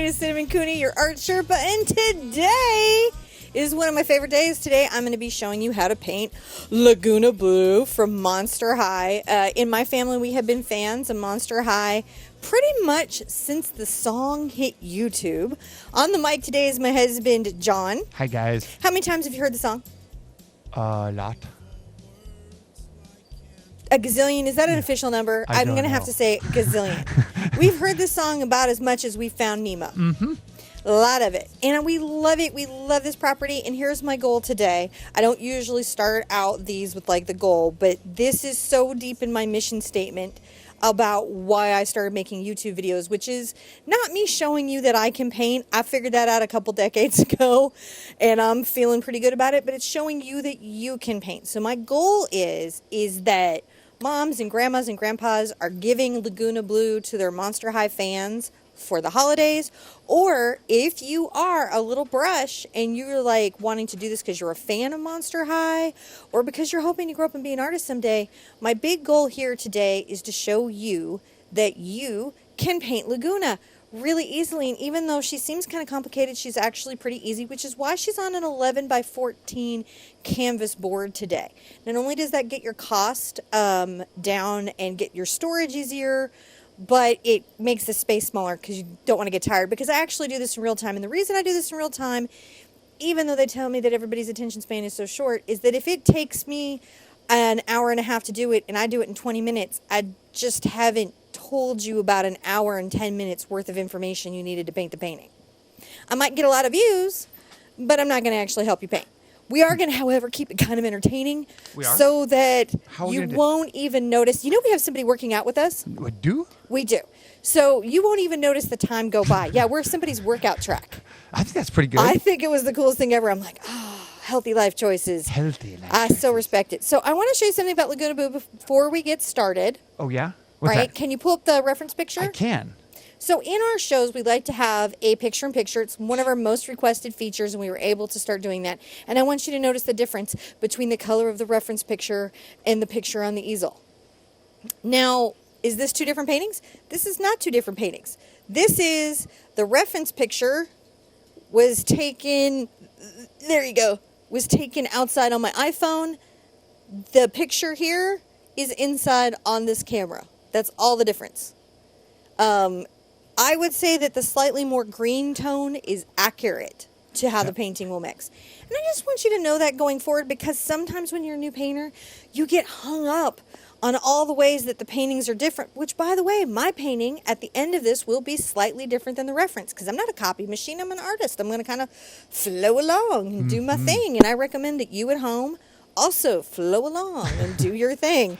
is Cinnamon Cooney, your art Sherpa, and today is one of my favorite days. Today I'm going to be showing you how to paint Laguna Blue from Monster High. In my family, we have been fans of Monster High pretty much since the song hit YouTube. On the mic today is my husband, John. Hi, guys. How many times have you heard the song? A lot. A gazillion? Is that an official number? I'm going to have to say gazillion. We've heard this song about as much as we found Nemo. Mm-hmm. A lot of it. And we love it. We love this property. And here's my goal today. I don't usually start out these with like the goal, but this is so deep in my mission statement about why I started making YouTube videos, which is not me showing you that I can paint. I figured that out a couple decades ago, and I'm feeling pretty good about it, but it's showing you that you can paint. So my goal is that moms and grandmas and grandpas are giving Laguna Blue to their Monster High fans for the holidays, or if you are a little brush and you're like wanting to do this because you're a fan of Monster High or because you're hoping to grow up and be an artist someday, my big goal here today is to show you that you can paint Laguna really easily. And even though she seems kind of complicated, she's actually pretty easy, which is why she's on an 11 by 14 canvas board today. Not only does that get your cost down and get your storage easier, but it makes the space smaller because you don't want to get tired, because I actually do this in real time. And the reason I do this in real time, even though they tell me that everybody's attention span is so short, is that if it takes me an hour and a half to do it and I do it in 20 minutes, I just haven't told you about an hour and 10 minutes worth of information you needed to paint the painting. I might get a lot of views, but I'm not going to actually help you paint. We are going to, however, keep it kind of entertaining so that you won't even notice. You know, we have somebody working out with us. We do? We do. So you won't even notice the time go by. Yeah, we're somebody's workout track. I think that's pretty good. I think it was the coolest thing ever. I'm like, oh, healthy life choices. Healthy life I so respect it. So I want to show you something about Laguna Blue before we get started. Oh, yeah? What's right? that? Can you pull up the reference picture? I can. So in our shows, we like to have a picture-in-picture. It's one of our most requested features, and we were able to start doing that. And I want you to notice the difference between the color of the reference picture and the picture on the easel. Now, is this two different paintings? This is not two different paintings. This is the reference picture was taken, there you go, was taken outside on my iPhone. The picture here is inside on this camera. That's all the difference. I would say that the slightly more green tone is accurate to how the painting will mix. And I just want you to know that going forward, because sometimes when you're a new painter, you get hung up on all the ways that the paintings are different, which, by the way, my painting at the end of this will be slightly different than the reference, because I'm not a copy machine. I'm an artist. I'm going to kind of flow along and do my thing. And I recommend that you at home also flow along and do your thing.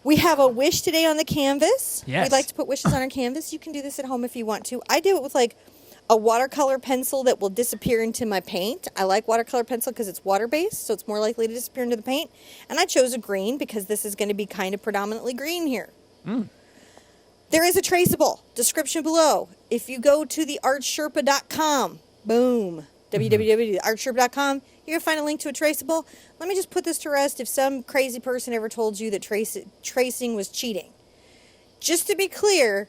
We have a wish today on the canvas. Yes. We'd like to put wishes on our canvas. You can do this at home if you want to. I do it with like a watercolor pencil that will disappear into my paint. I like watercolor pencil because it's water-based, so it's more likely to disappear into the paint. And I chose a green because this is going to be kind of predominantly green here. There is a traceable description below. If you go to TheArtSherpa.com, boom, www.TheArtSherpa.com, you're going to find a link to a traceable. Let me just put this to rest if some crazy person ever told you that tracing was cheating. Just to be clear,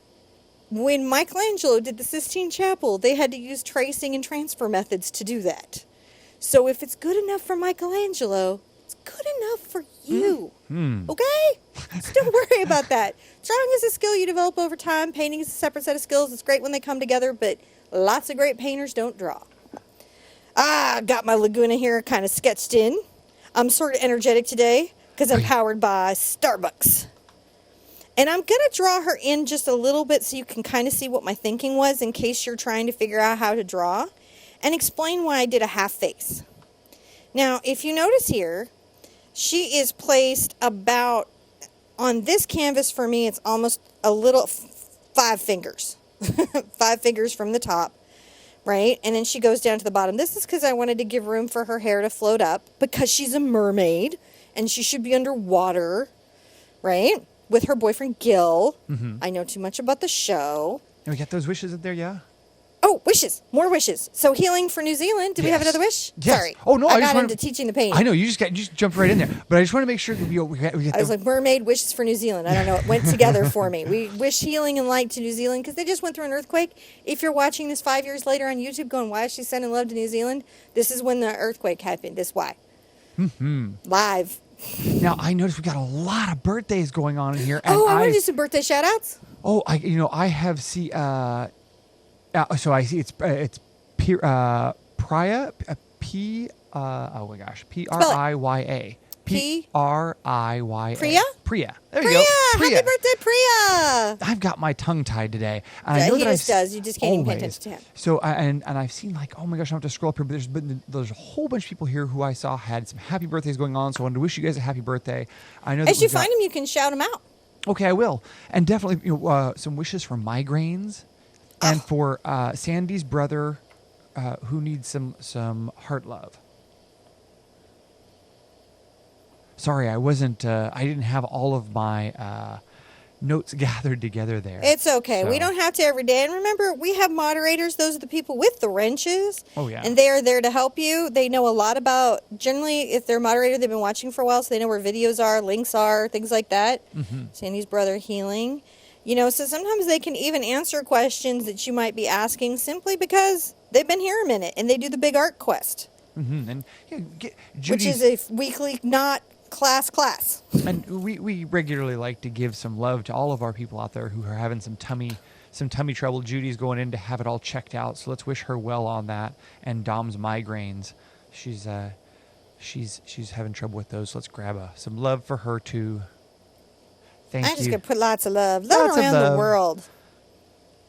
when Michelangelo did the Sistine Chapel, they had to use tracing and transfer methods to do that. So if it's good enough for Michelangelo, it's good enough for you. Okay? So don't worry about that. Drawing is a skill you develop over time. Painting is a separate set of skills. It's great when they come together, but lots of great painters don't draw. Got my Laguna here kind of sketched in. I'm sort of energetic today because I'm powered by Starbucks. And I'm going to draw her in just a little bit so you can kind of see what my thinking was in case you're trying to figure out how to draw, and explain why I did a half face. Now, if you notice here, she is placed about, on this canvas for me, it's almost a little 5 fingers. 5 fingers from the top. Right? And then she goes down to the bottom. This is because I wanted to give room for her hair to float up, because she's a mermaid and she should be underwater, right? With her boyfriend, Gil. I know too much about the show. And we got those wishes up there, yeah? Oh, wishes. More wishes. So healing for New Zealand. Do we have Yes. another wish? Yes. Sorry. Oh, no, I I just got wanted- into teaching the painting. I know you just jumped right in there, but I just want to make sure that we get I was like, mermaid wishes for New Zealand. I don't know. It went together for me. We wish healing and light to New Zealand because they just went through an earthquake. If you're watching this 5 years later on YouTube going, why is she sending love to New Zealand? This is when the earthquake happened. This why. Live. Now I noticed we got a lot of birthdays going on in here. And Oh, I want to do some birthday shout outs. Oh, I have so I see it's Priya, oh my gosh, Priya. Priya. Priya? Priya. There Priya! you go. Happy birthday, Priya! I've got my tongue tied today. And I Yeah, know he that just does. You just can't even pay attention to him. So, and I've seen like, oh my gosh, I have to scroll up here, but there's a whole bunch of people here who I saw had some happy birthdays going on. So I wanted to wish you guys a happy birthday. I know that As you we've got- find them, you can shout them out. Okay, I will. And definitely some wishes for migraines and for Sandy's brother who needs some heart love. Sorry, I didn't have all of my notes gathered together there. It's okay. So- We don't have to every day. And remember, we have moderators. Those are the people with the wrenches. Oh, yeah. And they are there to help you. They know a lot about, generally, if they're a moderator, they've been watching for a while, so they know where videos are, links are, things like that. Sandy's brother healing. So sometimes they can even answer questions that you might be asking simply because they've been here a minute and they do the big art quest, And which Judy's, is a weekly, not class. and we regularly like to give some love to all of our people out there who are having some tummy trouble. Judy's going in to have it all checked out, so let's wish her well on that. And Dom's migraines, she's having trouble with those. So let's grab some love for her too. Thank I'm you. just going to put lots of love. Lots of Love around love. the world.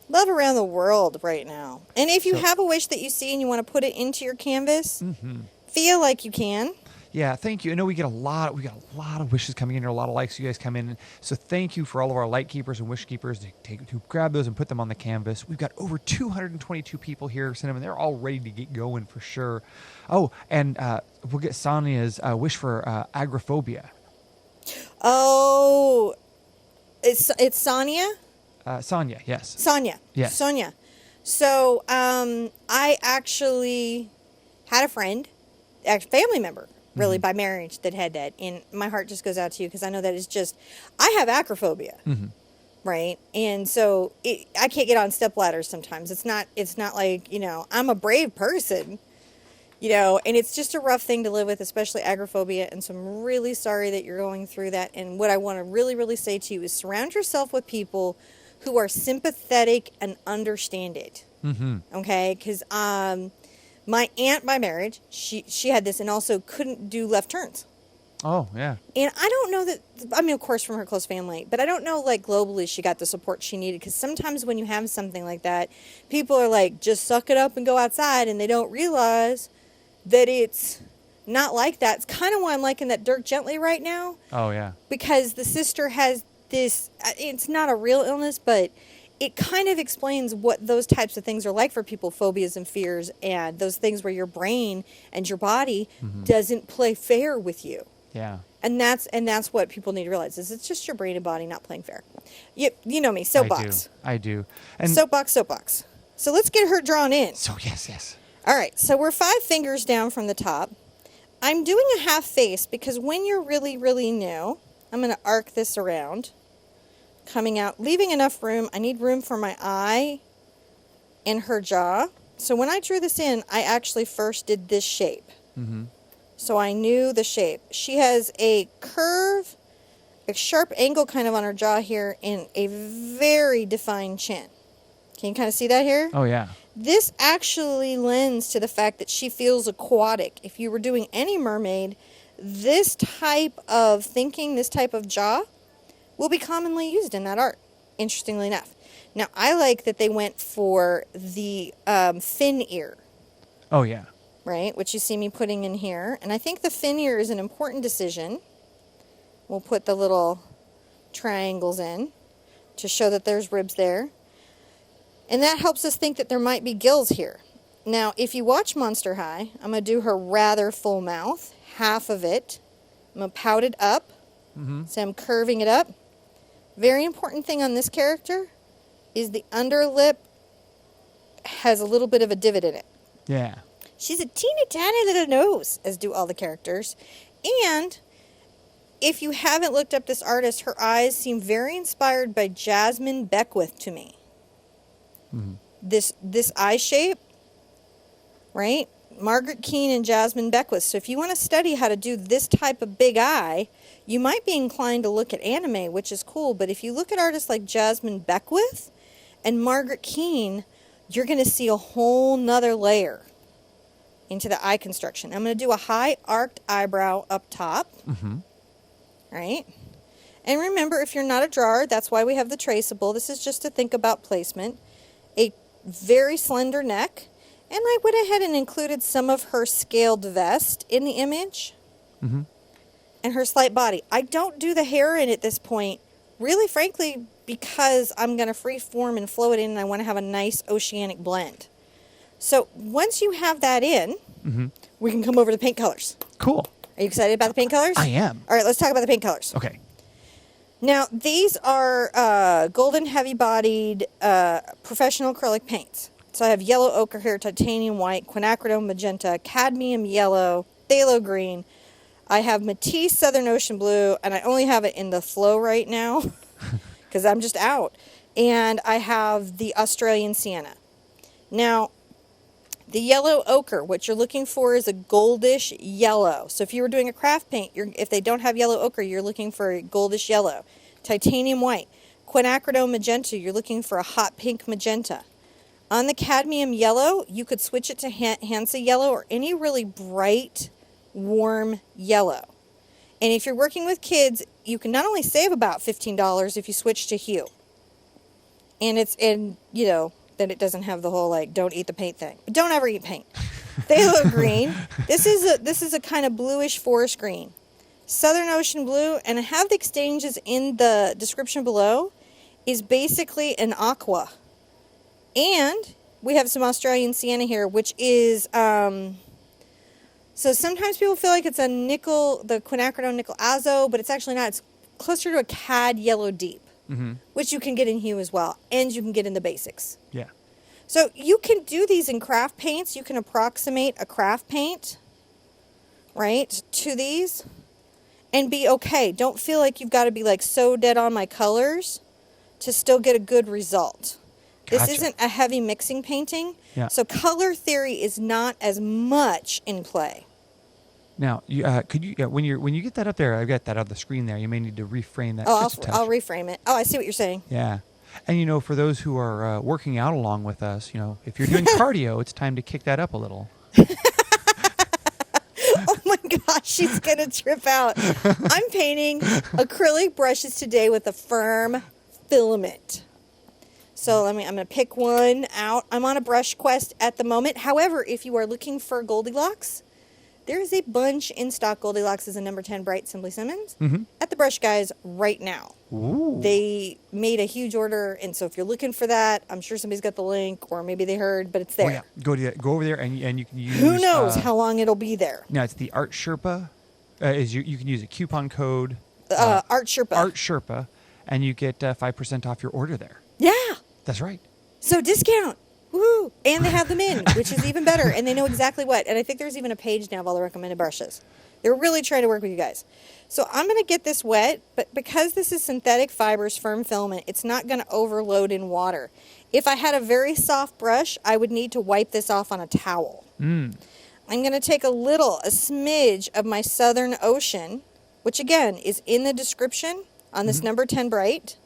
Love around the world right now. And if you So- have a wish that you see and you want to put it into your canvas, feel like you can. Yeah, thank you. I know we got a lot of wishes coming in here, a lot of likes. You guys come in, so thank you for all of our light keepers and wish keepers to grab those and put them on the canvas. We've got over 222 people here, Cinnamon. They're all ready to get going for sure. Oh, and we'll get Sonia's wish for agoraphobia. Oh, it's Sonia? Sonia, yes. Sonia. Yes. Sonia. So I actually had a friend, a family member, really by marriage, that had that. And my heart just goes out to you because I know that it's just, I have acrophobia, right? And so I can't get on step ladders sometimes. It's not like, I'm a brave person, and it's just a rough thing to live with, especially agoraphobia. And so I'm really sorry that you're going through that. And what I want to really, really say to you is surround yourself with people who are sympathetic and understand it. Okay? Because my aunt by marriage, she had this and also couldn't do left turns. Oh, yeah. And I don't know that, of course from her close family, but I don't know like globally she got the support she needed, because sometimes when you have something like that, people are like, just suck it up and go outside, and they don't realize that it's not like that. It's kind of why I'm liking that Dirk Gently right now, Oh, yeah. because the sister has this, it's not a real illness, but it kind of explains what those types of things are like for people, phobias and fears, and those things where your brain and your body doesn't play fair with you. Yeah. And that's what people need to realize, is it's just your brain and body not playing fair. You know me, soapbox. I do. And Soapbox. So let's get her drawn in. so, yes. All right, so we're 5 fingers down from the top. I'm doing a half face because when you're really, really new, I'm going to arc this around, coming out, leaving enough room. I need room for my eye and her jaw. So when I drew this in, I actually first did this shape. So I knew the shape. She has a curve, a sharp angle kind of on her jaw here, and a very defined chin. Can you kind of see that here? Oh, yeah. This actually lends to the fact that she feels aquatic. If you were doing any mermaid, this type of thinking, this type of jaw, will be commonly used in that art, interestingly enough. Now, I like that they went for the fin ear, Oh, yeah. right, which you see me putting in here. And I think the fin ear is an important decision. We'll put the little triangles in to show that there's ribs there. And that helps us think that there might be gills here. Now, if you watch Monster High, I'm going to do her rather full mouth, half of it. I'm going to pout it up. So I'm curving it up. Very important thing on this character is the underlip has a little bit of a divot in it. Yeah. She's a teeny tiny little nose, as do all the characters. And if you haven't looked up this artist, her eyes seem very inspired by Jasmine Beckwith to me. Mm-hmm. This eye shape, right? Margaret Keane and Jasmine Beckwith. So if you want to study how to do this type of big eye, you might be inclined to look at anime, which is cool. But if you look at artists like Jasmine Beckwith and Margaret Keane, you're going to see a whole nother layer into the eye construction. I'm going to do a high arched eyebrow up top. Mm-hmm. Right? And remember, if you're not a drawer, that's why we have the traceable. This is just to think about placement. A very slender neck. And I went ahead and included some of her scaled vest in the image. Mm-hmm. And her slight body. I don't do the hair in at this point, really frankly, because I'm going to free form and flow it in, and I want to have a nice oceanic blend. So once you have that in, Mm-hmm. we can come over to paint colors. Cool. Are you excited about the paint colors? I am. All right, let's talk about the paint colors. Okay. Now, these are golden heavy-bodied professional acrylic paints. So I have yellow ochre here, titanium white, quinacridone magenta, cadmium yellow, phthalo green. I have Matisse Southern Ocean blue, and I only have it in the flow right now because I'm just out. And I have the Australian sienna. Now, the yellow ochre, what you're looking for is a goldish yellow. So if you were doing a craft paint, if they don't have yellow ochre, you're looking for a goldish yellow. Titanium white. Quinacridone magenta, you're looking for a hot pink magenta. On the cadmium yellow, you could switch it to Hansa yellow or any really bright, warm yellow. And if you're working with kids, you can not only save about $15 if you switch to hue. Then it doesn't have the whole don't eat the paint thing. But don't ever eat paint. Phthalo green. This is a kind of bluish forest green. Southern Ocean blue, and I have the exchanges in the description below, is basically an aqua. And we have some Australian sienna here, which is so sometimes people feel like it's a nickel, the quinacridone nickel azo, but it's actually not. It's closer to a cad yellow deep. Mm-hmm. Which you can get in hue as well, and you can get in the basics. Yeah. So you can do these in craft paints. You can approximate a craft paint, right, to these, and be okay. Don't feel like you've got to be so dead on my colors to still get a good result. This Gotcha. isn't a heavy mixing painting, Yeah. so color theory is not as much in play. Now, could you when you get that up there, I've got that on the screen there. You may need to reframe that. Oh, just a touch. I'll reframe it. Oh, I see what you're saying. Yeah, and for those who are working out along with us, if you're doing cardio, it's time to kick that up a little. Oh my gosh, she's gonna trip out. I'm painting acrylic brushes today with a firm filament. So I'm gonna pick one out. I'm on a brush quest at the moment. However, if you are looking for Goldilocks, there is a bunch in stock. Goldilocks is a number 10 Bright Simply Simmons at the Brush Guys right now. Ooh. They made a huge order, and so if you're looking for that, I'm sure somebody's got the link, or maybe they heard, but it's there. Oh, yeah. Go over there, and you can use. Who knows how long it'll be there? Now it's the TheArtSherpa. You can use a coupon code. ArtSherpa. ArtSherpa, and you get 5% off your order there. Yeah. That's right. So discount. Woo! And they have them in, which is even better. And they know exactly what. And I think there's even a page now of all the recommended brushes. They're really trying to work with you guys. So I'm going to get this wet, but because this is synthetic fibers, firm filament, it's not going to overload in water. If I had a very soft brush, I would need to wipe this off on a towel. I'm going to take a smidge of my Southern Ocean, which again is in the description on this number 10 Bright.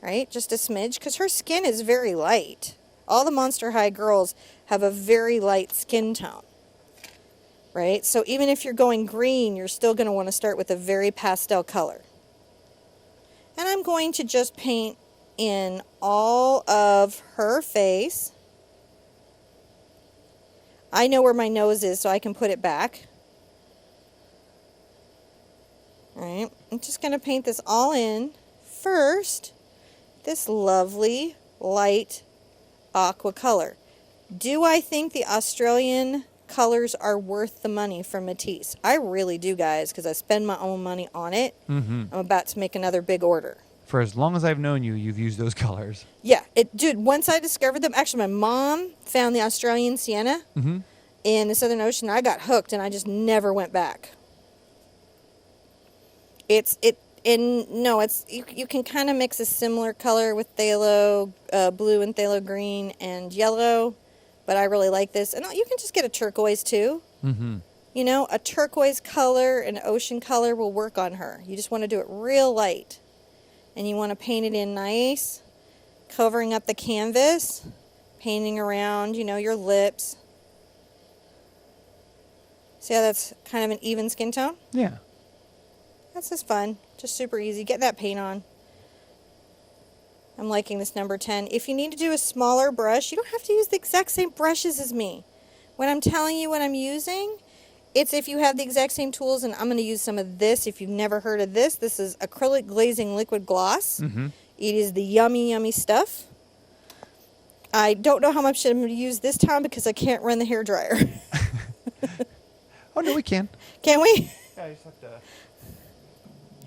Right? Just a smidge, because her skin is very light. All the Monster High girls have a very light skin tone, right? So even if you're going green, you're still going to want to start with a very pastel color. And I'm going to just paint in all of her face. I know where my nose is, so I can put it back. All right, I'm just going to paint this all in first. This lovely light aqua color. Do I think the Australian colors are worth the money from Matisse? I really do, guys, because I spend my own money on it. I'm about to make another big order. For as long as I've known you, you've used those colors. Yeah, dude, once I discovered them, actually my mom found the Australian sienna in the Southern Ocean. I got hooked and I just never went back. You can kind of mix a similar color with phthalo blue and phthalo green and yellow, but I really like this. And you can just get a turquoise too. Mm-hmm. You know, a turquoise color, an ocean color will work on her. You just want to do it real light. And you want to paint it in nice, covering up the canvas, painting around, you know, your lips. See how that's kind of an even skin tone? Yeah. That's just fun. Just super easy. Get that paint on. I'm liking this number 10. If you need to do a smaller brush, you don't have to use the exact same brushes as me. When I'm telling you what I'm using, it's if you have the exact same tools, and I'm going to use some of this. If you've never heard of this, this is Acrylic Glazing Liquid Gloss. Mm-hmm. It is the yummy, yummy stuff. I don't know how much I'm going to use this time because I can't run the hairdryer. Oh, no, we can. Can we? Yeah, I just have to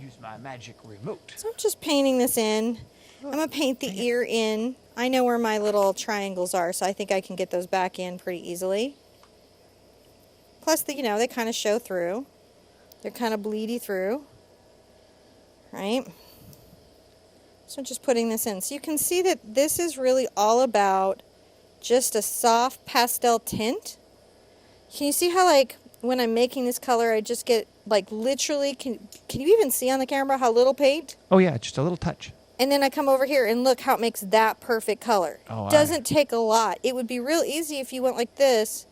use my magic remote. So I'm just painting this in. I'm going to paint the ear in. I know where my little triangles are, so I think I can get those back in pretty easily. Plus, they kind of show through. They're kind of bleedy through. Right? So just putting this in. So you can see that this is really all about just a soft pastel tint. Can you see how, like, when I'm making this color, I just get, like, literally, can you even see on the camera how little paint? Oh, yeah, just a little touch. And then I come over here and look how it makes that perfect color. Oh, doesn't take a lot. It would be real easy if you went like this.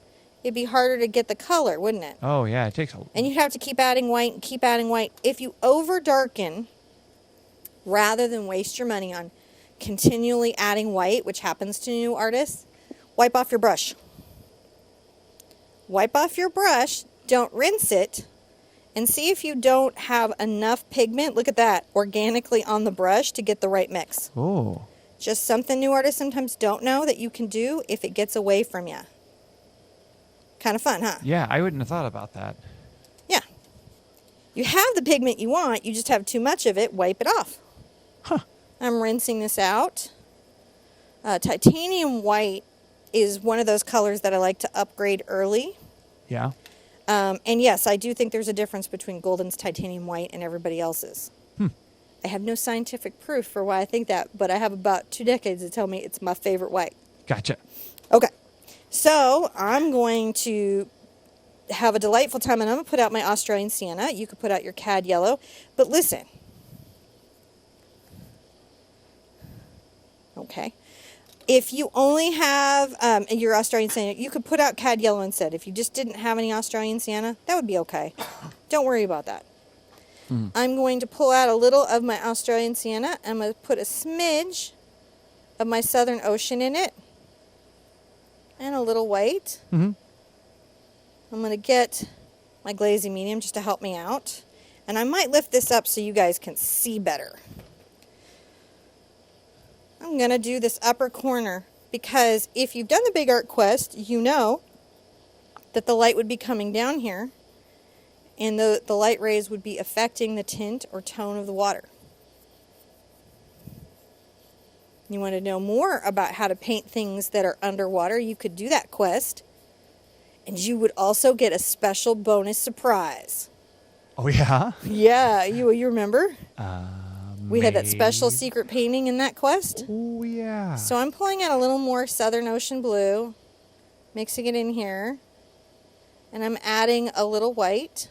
It'd be harder to get the color, wouldn't it? Oh, yeah, it takes a... And you'd have to keep adding white and keep adding white. If you over darken, rather than waste your money on continually adding white, which happens to new artists, wipe off your brush. Wipe off your brush, don't rinse it, and see if you don't have enough pigment, look at that, organically on the brush to get the right mix. Oh. Just something new artists sometimes don't know that you can do if it gets away from you. Kind of fun, huh? Yeah, I wouldn't have thought about that. Yeah. You have the pigment you want, you just have too much of it, wipe it off. Huh. I'm rinsing this out. Titanium white is one of those colors that I like to upgrade early. Yeah. And yes, I do think there's a difference between Golden's titanium white and everybody else's. I have no scientific proof for why I think that, but I have about 2 decades to tell me it's my favorite white. Gotcha. Okay. So I'm going to have a delightful time, and I'm going to put out my Australian sienna. You could put out your cad yellow. But listen. Okay. If you only have your Australian sienna, you could put out cad yellow instead. If you just didn't have any Australian sienna, that would be okay. Don't worry about that. I'm going to pull out a little of my Australian sienna. I'm going to put a smidge of my Southern Ocean in it. And a little white. I'm going to get my glazing medium just to help me out. And I might lift this up so you guys can see better. I'm going to do this upper corner because if you've done the Big Art Quest, you know that the light would be coming down here and the light rays would be affecting the tint or tone of the water. You want to know more about how to paint things that are underwater, you could do that quest. And you would also get a special bonus surprise. Oh, yeah? Yeah, you remember? We had that special Maybe. secret painting in that quest. Oh, yeah. So I'm pulling out a little more Southern Ocean blue, mixing it in here. And I'm adding a little white.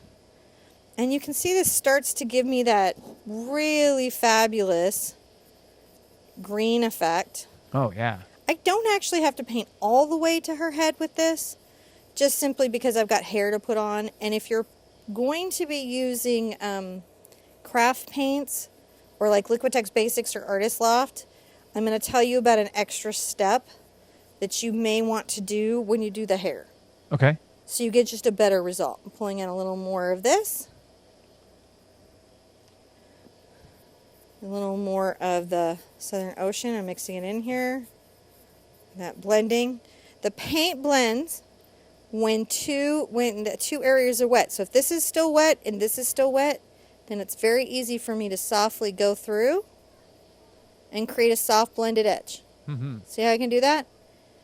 And you can see this starts to give me that really fabulous green effect. Oh, yeah. I don't actually have to paint all the way to her head with this, just simply because I've got hair to put on. And if you're going to be using craft paints or like Liquitex Basics or Artist Loft, I'm going to tell you about an extra step that you may want to do when you do the hair. Okay. So you get just a better result. I'm pulling in a little more of this. A little more of the Southern Ocean. I'm mixing it in here. That blending. The paint blends when the two areas are wet. So if this is still wet and this is still wet, then it's very easy for me to softly go through and create a soft blended edge. Mm-hmm. See how I can do that?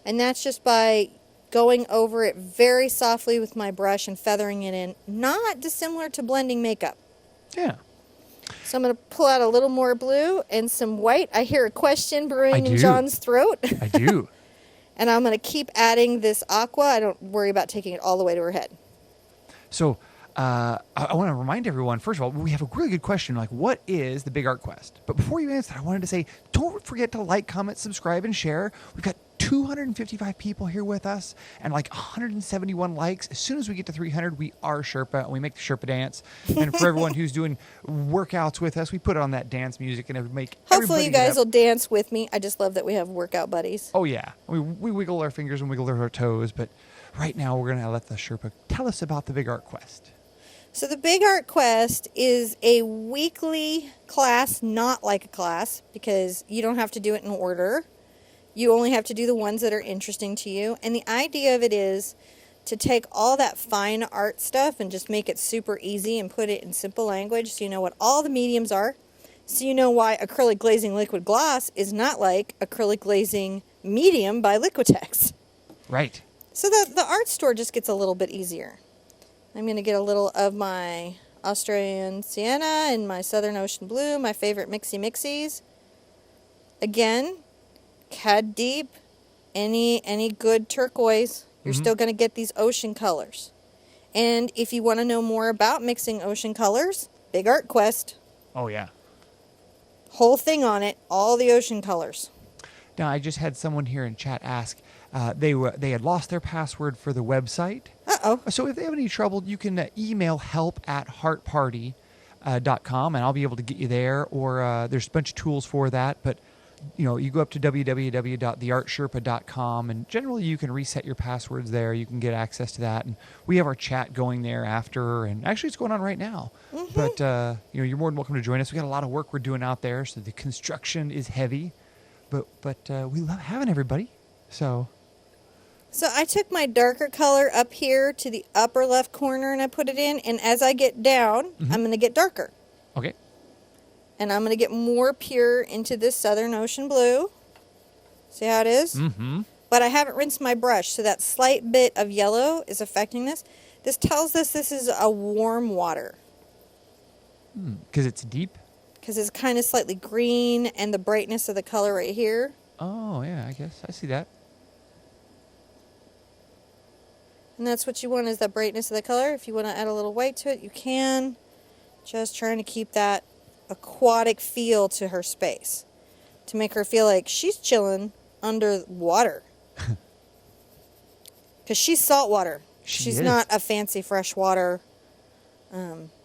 And that's just by going over it very softly with my brush and feathering it in, not dissimilar to blending makeup. Yeah. So I'm going to pull out a little more blue and some white. I hear a question brewing in John's throat. I do. And I'm going to keep adding this aqua. I don't worry about taking it all the way to her head. So I want to remind everyone, first of all, we have a really good question, like, what is the Big Art Quest? But before you answer, I wanted to say, don't forget to like, comment, subscribe, and share. We've got 255 people here with us and like 171 likes. As soon as we get to 300, we are Sherpa, and we make the Sherpa dance. And for everyone who's doing workouts with us, we put on that dance music and make Hopefully you guys will dance with me. I just love that we have workout buddies. Oh, yeah. We wiggle our fingers and wiggle our toes, but right now we're going to let the Sherpa tell us about the Big Art Quest. So the Big Art Quest is a weekly class, not like a class, because you don't have to do it in order. You only have to do the ones that are interesting to you. And the idea of it is to take all that fine art stuff and just make it super easy and put it in simple language so you know what all the mediums are. So you know why acrylic glazing liquid gloss is not like acrylic glazing medium by Liquitex. Right. So the art store just gets a little bit easier. I'm going to get a little of my Australian Sienna and my Southern Ocean Blue, my favorite mixies. Again, CAD deep, any good turquoise, you're still going to get these ocean colors. And if you want to know more about mixing ocean colors, Big Art Quest. Oh, yeah. Whole thing on it, all the ocean colors. Now, I just had someone here in chat ask, they had lost their password for the website. Uh-oh. So if they have any trouble, you can email help@heartparty.com, and I'll be able to get you there. Or there's a bunch of tools for that. But, you go up to www.TheArtSherpa.com, and generally you can reset your passwords there. You can get access to that. And we have our chat going there after, and actually it's going on right now. Mm-hmm. But, you're more than welcome to join us. We got a lot of work we're doing out there, so the construction is heavy. But we love having everybody. So I took my darker color up here to the upper left corner and I put it in. And as I get down, I'm going to get darker. Okay. And I'm going to get more pure into this Southern Ocean Blue. See how it is? Mm-hmm. But I haven't rinsed my brush, so that slight bit of yellow is affecting this. This tells us this is a warm water. Because it's deep? Because it's kind of slightly green and the brightness of the color right here. Oh, yeah, I guess. I see that. And that's what you want, is that brightness of the color. If you want to add a little white to it, you can. Just trying to keep that aquatic feel to her space. To make her feel like she's chilling under water. Because she's saltwater. She's not a fancy freshwater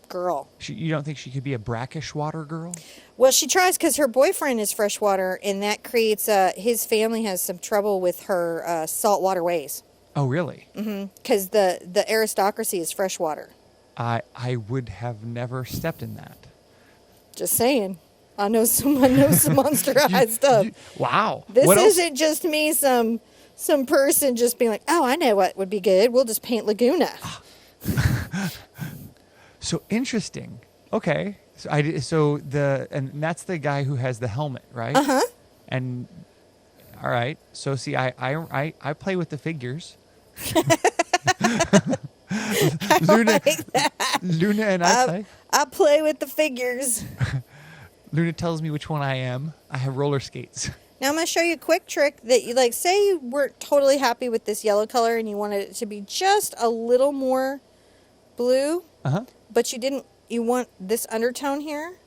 girl. You don't think she could be a brackish water girl? Well, she tries because her boyfriend is freshwater, and that creates his family has some trouble with her saltwater ways. Oh, really? Mm-hmm. Because the aristocracy is freshwater. I would have never stepped in that. Just saying. I know some monster high stuff. Wow. This what isn't else? just me, some person just being like, oh, I know what would be good. We'll just paint Laguna. So interesting. Okay. And that's the guy who has the helmet, right? Uh-huh. And all right. So see, I play with the figures. Luna, like that. Luna and I play. I play with the figures. Luna tells me which one I am. I have roller skates. Now I'm going to show you a quick trick that you like. Say you weren't totally happy with this yellow color and you wanted it to be just a little more blue, but you want this undertone here.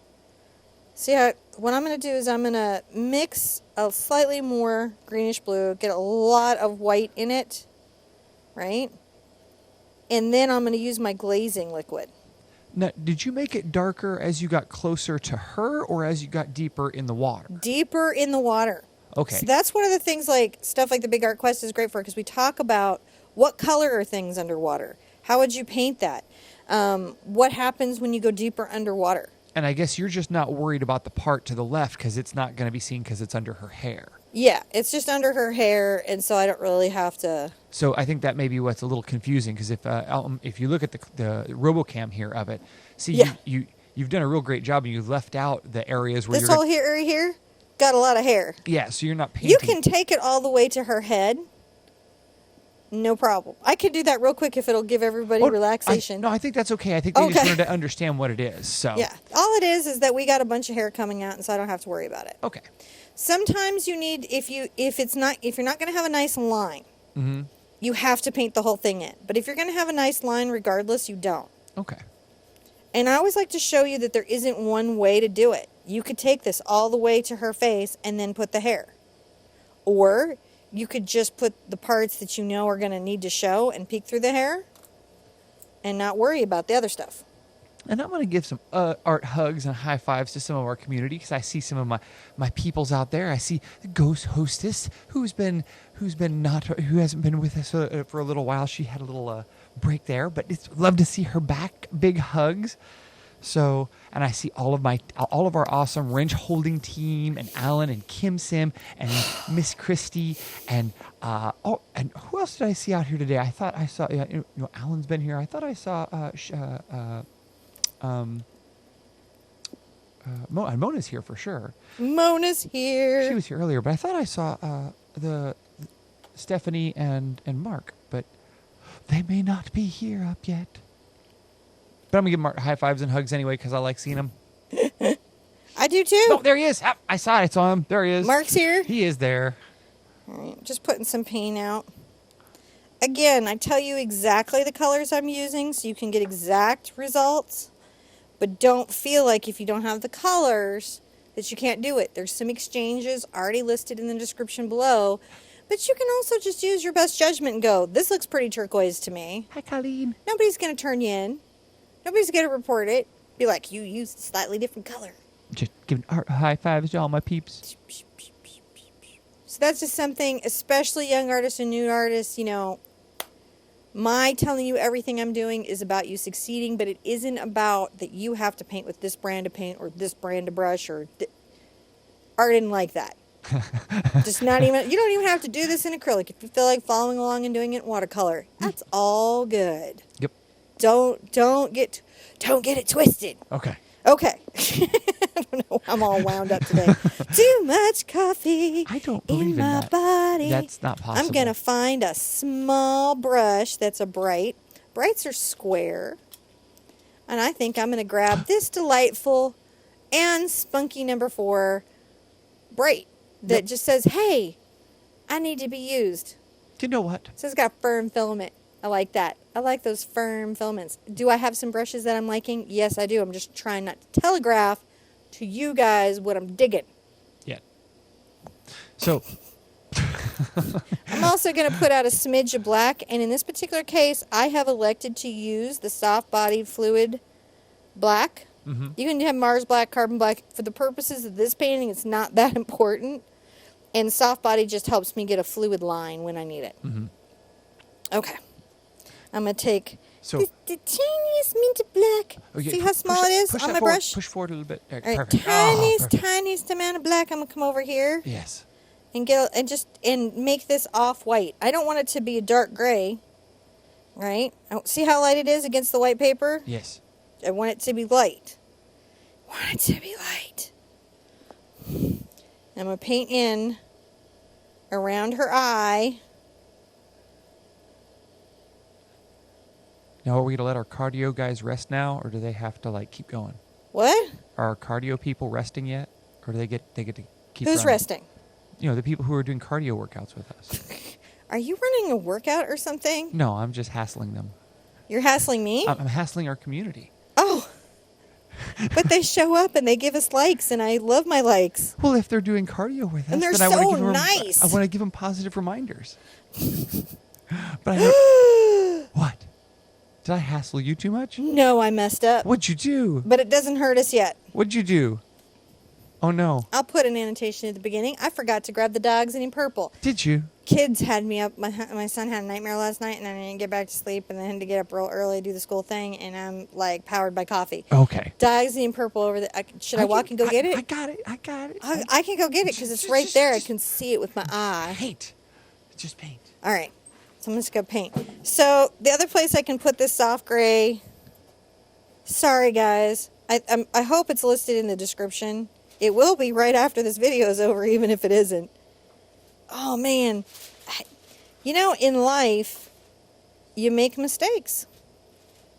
See how, what I'm going to do is I'm going to mix a slightly more greenish blue, get a lot of white in it, right? And then I'm going to use my glazing liquid. Now, did you make it darker as you got closer to her or as you got deeper in the water? Deeper in the water. Okay. So that's one of the things, like stuff like the Big Art Quest is great for, because we talk about what color are things underwater. How would you paint that? What happens when you go deeper underwater? And I guess you're just not worried about the part to the left because it's not going to be seen because it's under her hair. Yeah, it's just under her hair, and so I don't really have to... So I think that may be what's a little confusing, because if you look at the RoboCam here of it, see, you've done a real great job, and you've left out the areas where this whole area here? got a lot of hair. Yeah, so you're not painting. You can take it all the way to her head. No problem. I could do that real quick if it'll give everybody relaxation. No, I think that's okay. I think they just wanted to understand what it is. So yeah, all it is that we got a bunch of hair coming out, and so I don't have to worry about it. Okay. Sometimes you need if you're not going to have a nice line, Mm-hmm. you have to paint the whole thing in. But if you're going to have a nice line, regardless, you don't. Okay. And I always like to show you that there isn't one way to do it. You could take this all the way to her face and then put the hair, or you could just put the parts that you know are going to need to show and peek through the hair and not worry about the other stuff. And I'm going to give some art hugs and high fives to some of our community because I see some of my peoples out there. I see the ghost hostess who hasn't been with us for a little while. She had a little break there, but it's love to see her back. Big hugs. So, and I see all of our awesome wrench holding team, and Alan and Kim Sim and Miss Christie and and who else did I see out here today? I thought I saw Alan's been here. I thought I saw Mona's here for sure. Mona's here. She was here earlier, but I thought I saw the Stephanie and Mark, but they may not be here up yet. But I'm going to give Mark high fives and hugs anyway because I like seeing him. I do too. Oh, there he is. I saw it. I saw him. There he is. Mark's here. He is there. All right, just putting some paint out. Again, I tell you exactly the colors I'm using so you can get exact results. But don't feel like if you don't have the colors that you can't do it. There's some exchanges already listed in the description below. But you can also just use your best judgment and go, this looks pretty turquoise to me. Hi, Colleen. Nobody's going to turn you in. Nobody's going to report it. Be like, you used a slightly different color. Just giving art high fives to all my peeps. So that's just something, especially young artists and new artists, my telling you everything I'm doing is about you succeeding, but it isn't about that you have to paint with this brand of paint or this brand of brush or art isn't like that. Just not even, you don't even have to do this in acrylic. If you feel like following along and doing it in watercolor, that's all good. Yep. Don't get it twisted. Okay. Okay. I don't know. I'm all wound up today. Too much coffee I don't believe in my that. body. That's not possible. I'm going to find a small brush that's a bright. Brights are square. And I think I'm going to grab this delightful and spunky number 4 bright that just says, hey, I need to be used. You know what? So it's got firm filament. I like that. I like those firm filaments. Do I have some brushes that I'm liking? Yes, I do. I'm just trying not to telegraph to you guys what I'm digging. Yeah. So. I'm also going to put out a smidge of black. And in this particular case, I have elected to use the soft-bodied fluid black. Mm-hmm. You can have Mars black, carbon black. For the purposes of this painting, it's not that important. And soft body just helps me get a fluid line when I need it. Mm-hmm. Okay. I'm going to take So, the tiniest mint of black. okay, See how small it is on my brush? Push forward a little bit. All right, Perfect. tiniest amount of black. I'm going to come over here Yes. and and make this off white. I don't want it to be a dark gray, right? See how light it is against the white paper? Yes. I want it to be light. I'm going to paint in around her eye. Now, are we going to let our cardio guys rest now, or do they have to keep going? What? Are our cardio people resting yet, or do they get to keep? Who's running? resting? The people who are doing cardio workouts with us. Are you running a workout or something? No, I'm just hassling them. You're hassling me? I'm hassling our community. Oh. But they show up and they give us likes, and I love my likes. Well, if they're doing cardio with us, And they're then I want to so give nice. I want to give them positive reminders. But I know, what? Did I hassle you too much? No, I messed up. What'd you do? But it doesn't hurt us yet. What'd you do? Oh no! I'll put an annotation at the beginning. I forgot to grab the dogs in purple. Did you? Kids had me up. My son had a nightmare last night, and I didn't get back to sleep, and then had to get up real early to do the school thing, and I'm powered by coffee. Okay. Dogs in purple over there. Should I walk and go get it? I got it. I can go get it because it's right there. I can see it with my eye. Paint. Just paint. All right. So I'm just going to paint. So the other place I can put this soft gray, sorry guys, I hope it's listed in the description. It will be right after this video is over, even if it isn't. Oh, man. You know, in life, you make mistakes.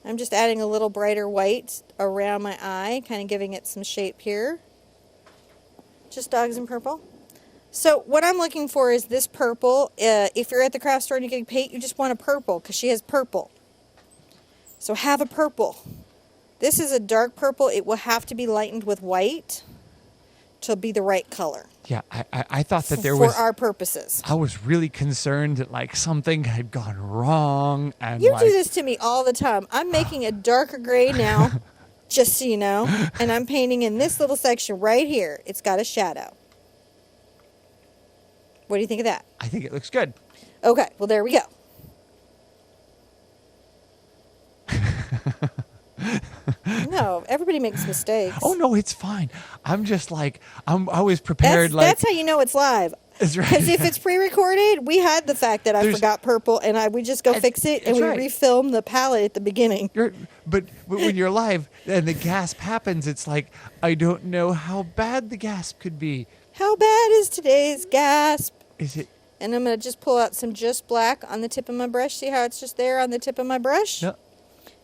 I'm just adding a little brighter white around my eye, kind of giving it some shape here. Just dogs in purple. So what I'm looking for is this purple. If you're at the craft store and you're getting paint, you just want a purple because she has purple. So have a purple. This is a dark purple. It will have to be lightened with white to be the right color. Yeah, I thought that there was... For our purposes. I was really concerned that, like, something had gone wrong. And You like, do this to me all the time. I'm making a darker gray now, just so you know. And I'm painting in this little section right here. It's got a shadow. What do you think of that? I think it looks good. Okay, well, there we go. No, everybody makes mistakes. Oh, no, it's fine. I'm just like, I was prepared. That's how you know it's live. That's right. Because if it's pre-recorded, we had the fact that I forgot purple, and we just go fix it, and we refilm the palette at the beginning. But when you're live and the gasp happens, it's like, I don't know how bad the gasp could be. How bad is today's gasp? Is it? And I'm going to just pull out some just black on the tip of my brush. See how it's just there on the tip of my brush? Yep.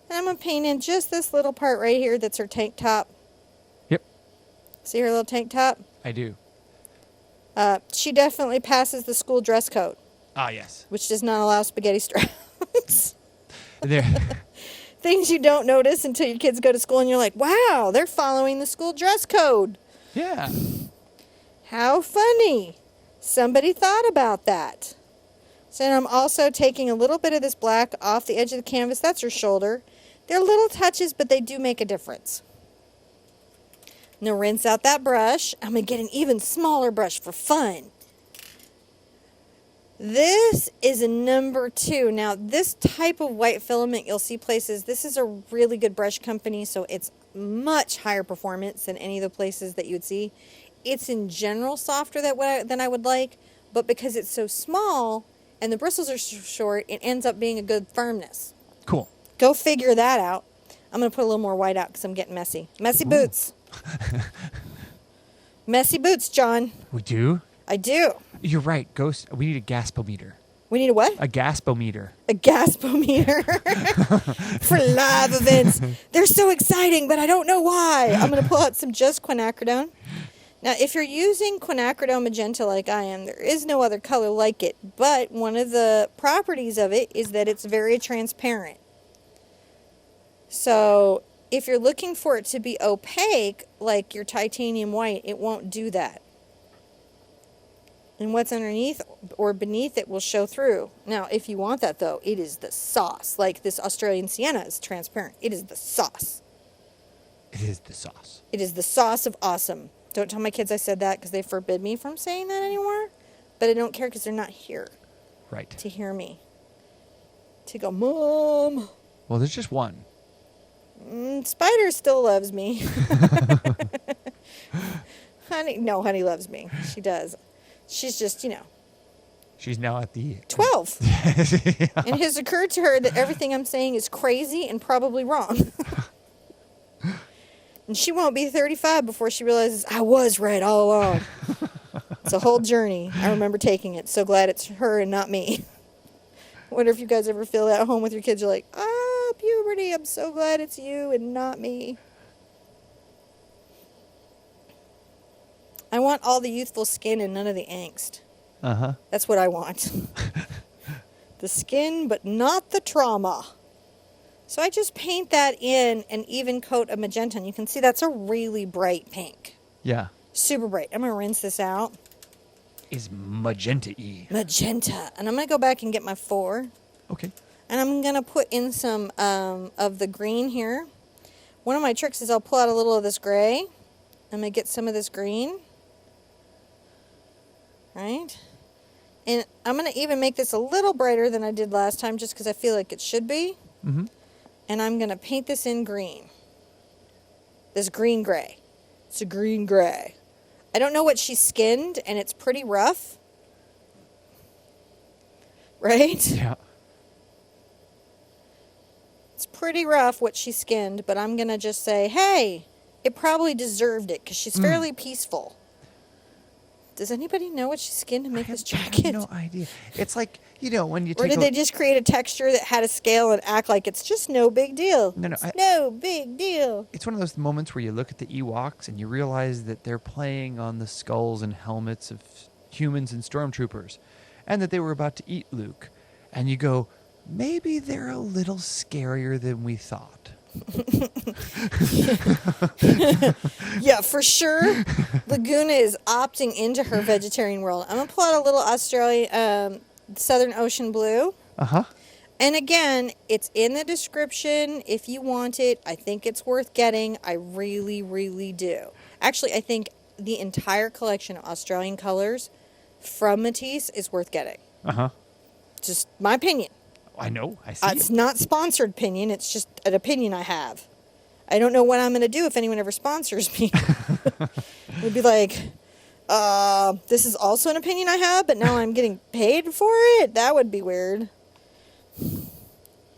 And I'm going to paint in just this little part right here that's her tank top. Yep. See her little tank top? I do. She definitely passes the school dress code. Ah, yes. Which does not allow spaghetti straps. There. Things you don't notice until your kids go to school and you're like, wow, they're following the school dress code. Yeah. How funny. Somebody thought about that. So I'm also taking a little bit of this black off the edge of the canvas. That's her shoulder. They're little touches, but they do make a difference. Now rinse out that brush. I'm going to get an even smaller brush for fun. This is a number 2. Now this type of white filament you'll see places, this is a really good brush company, so it's much higher performance than any of the places that you would see. It's in general softer than I would like, but because it's so small and the bristles are so short, it ends up being a good firmness. Cool. Go figure that out. I'm going to put a little more white out because I'm getting messy. Messy boots. Messy boots, John. We do? I do. You're right. Ghost. We need a gaspometer. We need a what? A gaspometer. A gaspometer. For live events. They're so exciting, but I don't know why. I'm going to pull out some just quinacridone. Now, if you're using quinacridone magenta like I am, there is no other color like it, but one of the properties of it is that it's very transparent. So if you're looking for it to be opaque, like your titanium white, it won't do that. And what's underneath or beneath it will show through. Now, if you want that, though, it is the sauce. Like this Australian sienna is transparent. It is the sauce. It is the sauce. It is the sauce of awesome. Don't tell my kids I said that because they forbid me from saying that anymore. But I don't care because they're not here. Right. To hear me. To go, Mom. Well, there's just one. Spider still loves me. Honey loves me. She does. She's just, She's now at the... 12. Yeah. And it has occurred to her that everything I'm saying is crazy and probably wrong. And she won't be 35 before she realizes I was right all along. It's a whole journey. I remember taking it. So glad it's her and not me. I wonder if you guys ever feel that at home with your kids. You're like, puberty, I'm so glad it's you and not me. I want all the youthful skin and none of the angst. Uh-huh. That's what I want. The skin, but not the trauma. So I just paint that in an even coat of magenta. And you can see that's a really bright pink. Yeah. Super bright. I'm going to rinse this out. Is magenta-y. Magenta. And I'm going to go back and get my 4. Okay. And I'm going to put in some of the green here. One of my tricks is I'll pull out a little of this gray. I'm going to get some of this green. Right? And I'm going to even make this a little brighter than I did last time just because I feel like it should be. Mm-hmm. And I'm going to paint this in green. This green gray. It's a green gray. I don't know what she skinned, and it's pretty rough. Right? Yeah. It's pretty rough what she skinned, but I'm going to just say, hey, it probably deserved it because she's fairly peaceful. Does anybody know what she skinned to make this jacket? I have no idea. It's like, when you Or take did they just create a texture that had a scale and act like it's just no big deal? No, It's no big deal. It's one of those moments where you look at the Ewoks and you realize that they're playing on the skulls and helmets of humans and stormtroopers, and that they were about to eat Luke. And you go, maybe they're a little scarier than we thought. Yeah, for sure. Lagoona is opting into her vegetarian world. I'm going to pull out a little Australian Southern Ocean Blue. Uh-huh. And again, it's in the description if you want it. I think it's worth getting. I really, really do. Actually, I think the entire collection of Australian colors from Matisse is worth getting. Uh-huh. Just my opinion. I know. I see It's not sponsored opinion. It's just an opinion I have. I don't know what I'm going to do if anyone ever sponsors me. It'd be like, this is also an opinion I have, but now I'm getting paid for it? That would be weird.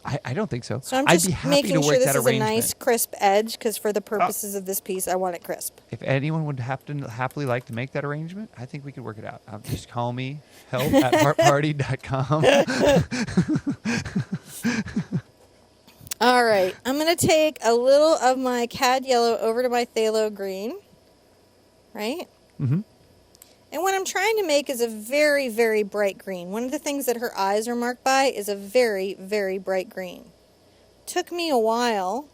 I don't think so. So I'm I'd just be happy making to sure work this that is a arrangement. nice crisp edge because for the purposes of this piece, I want it crisp. If anyone would happily like to make that arrangement, I think we could work it out. Just call me, help@heartparty.com. All right. I'm going to take a little of my cad yellow over to my phthalo green. Right? Mm-hmm. And what I'm trying to make is a very, very bright green. One of the things that her eyes are marked by is a very, very bright green. Took me a while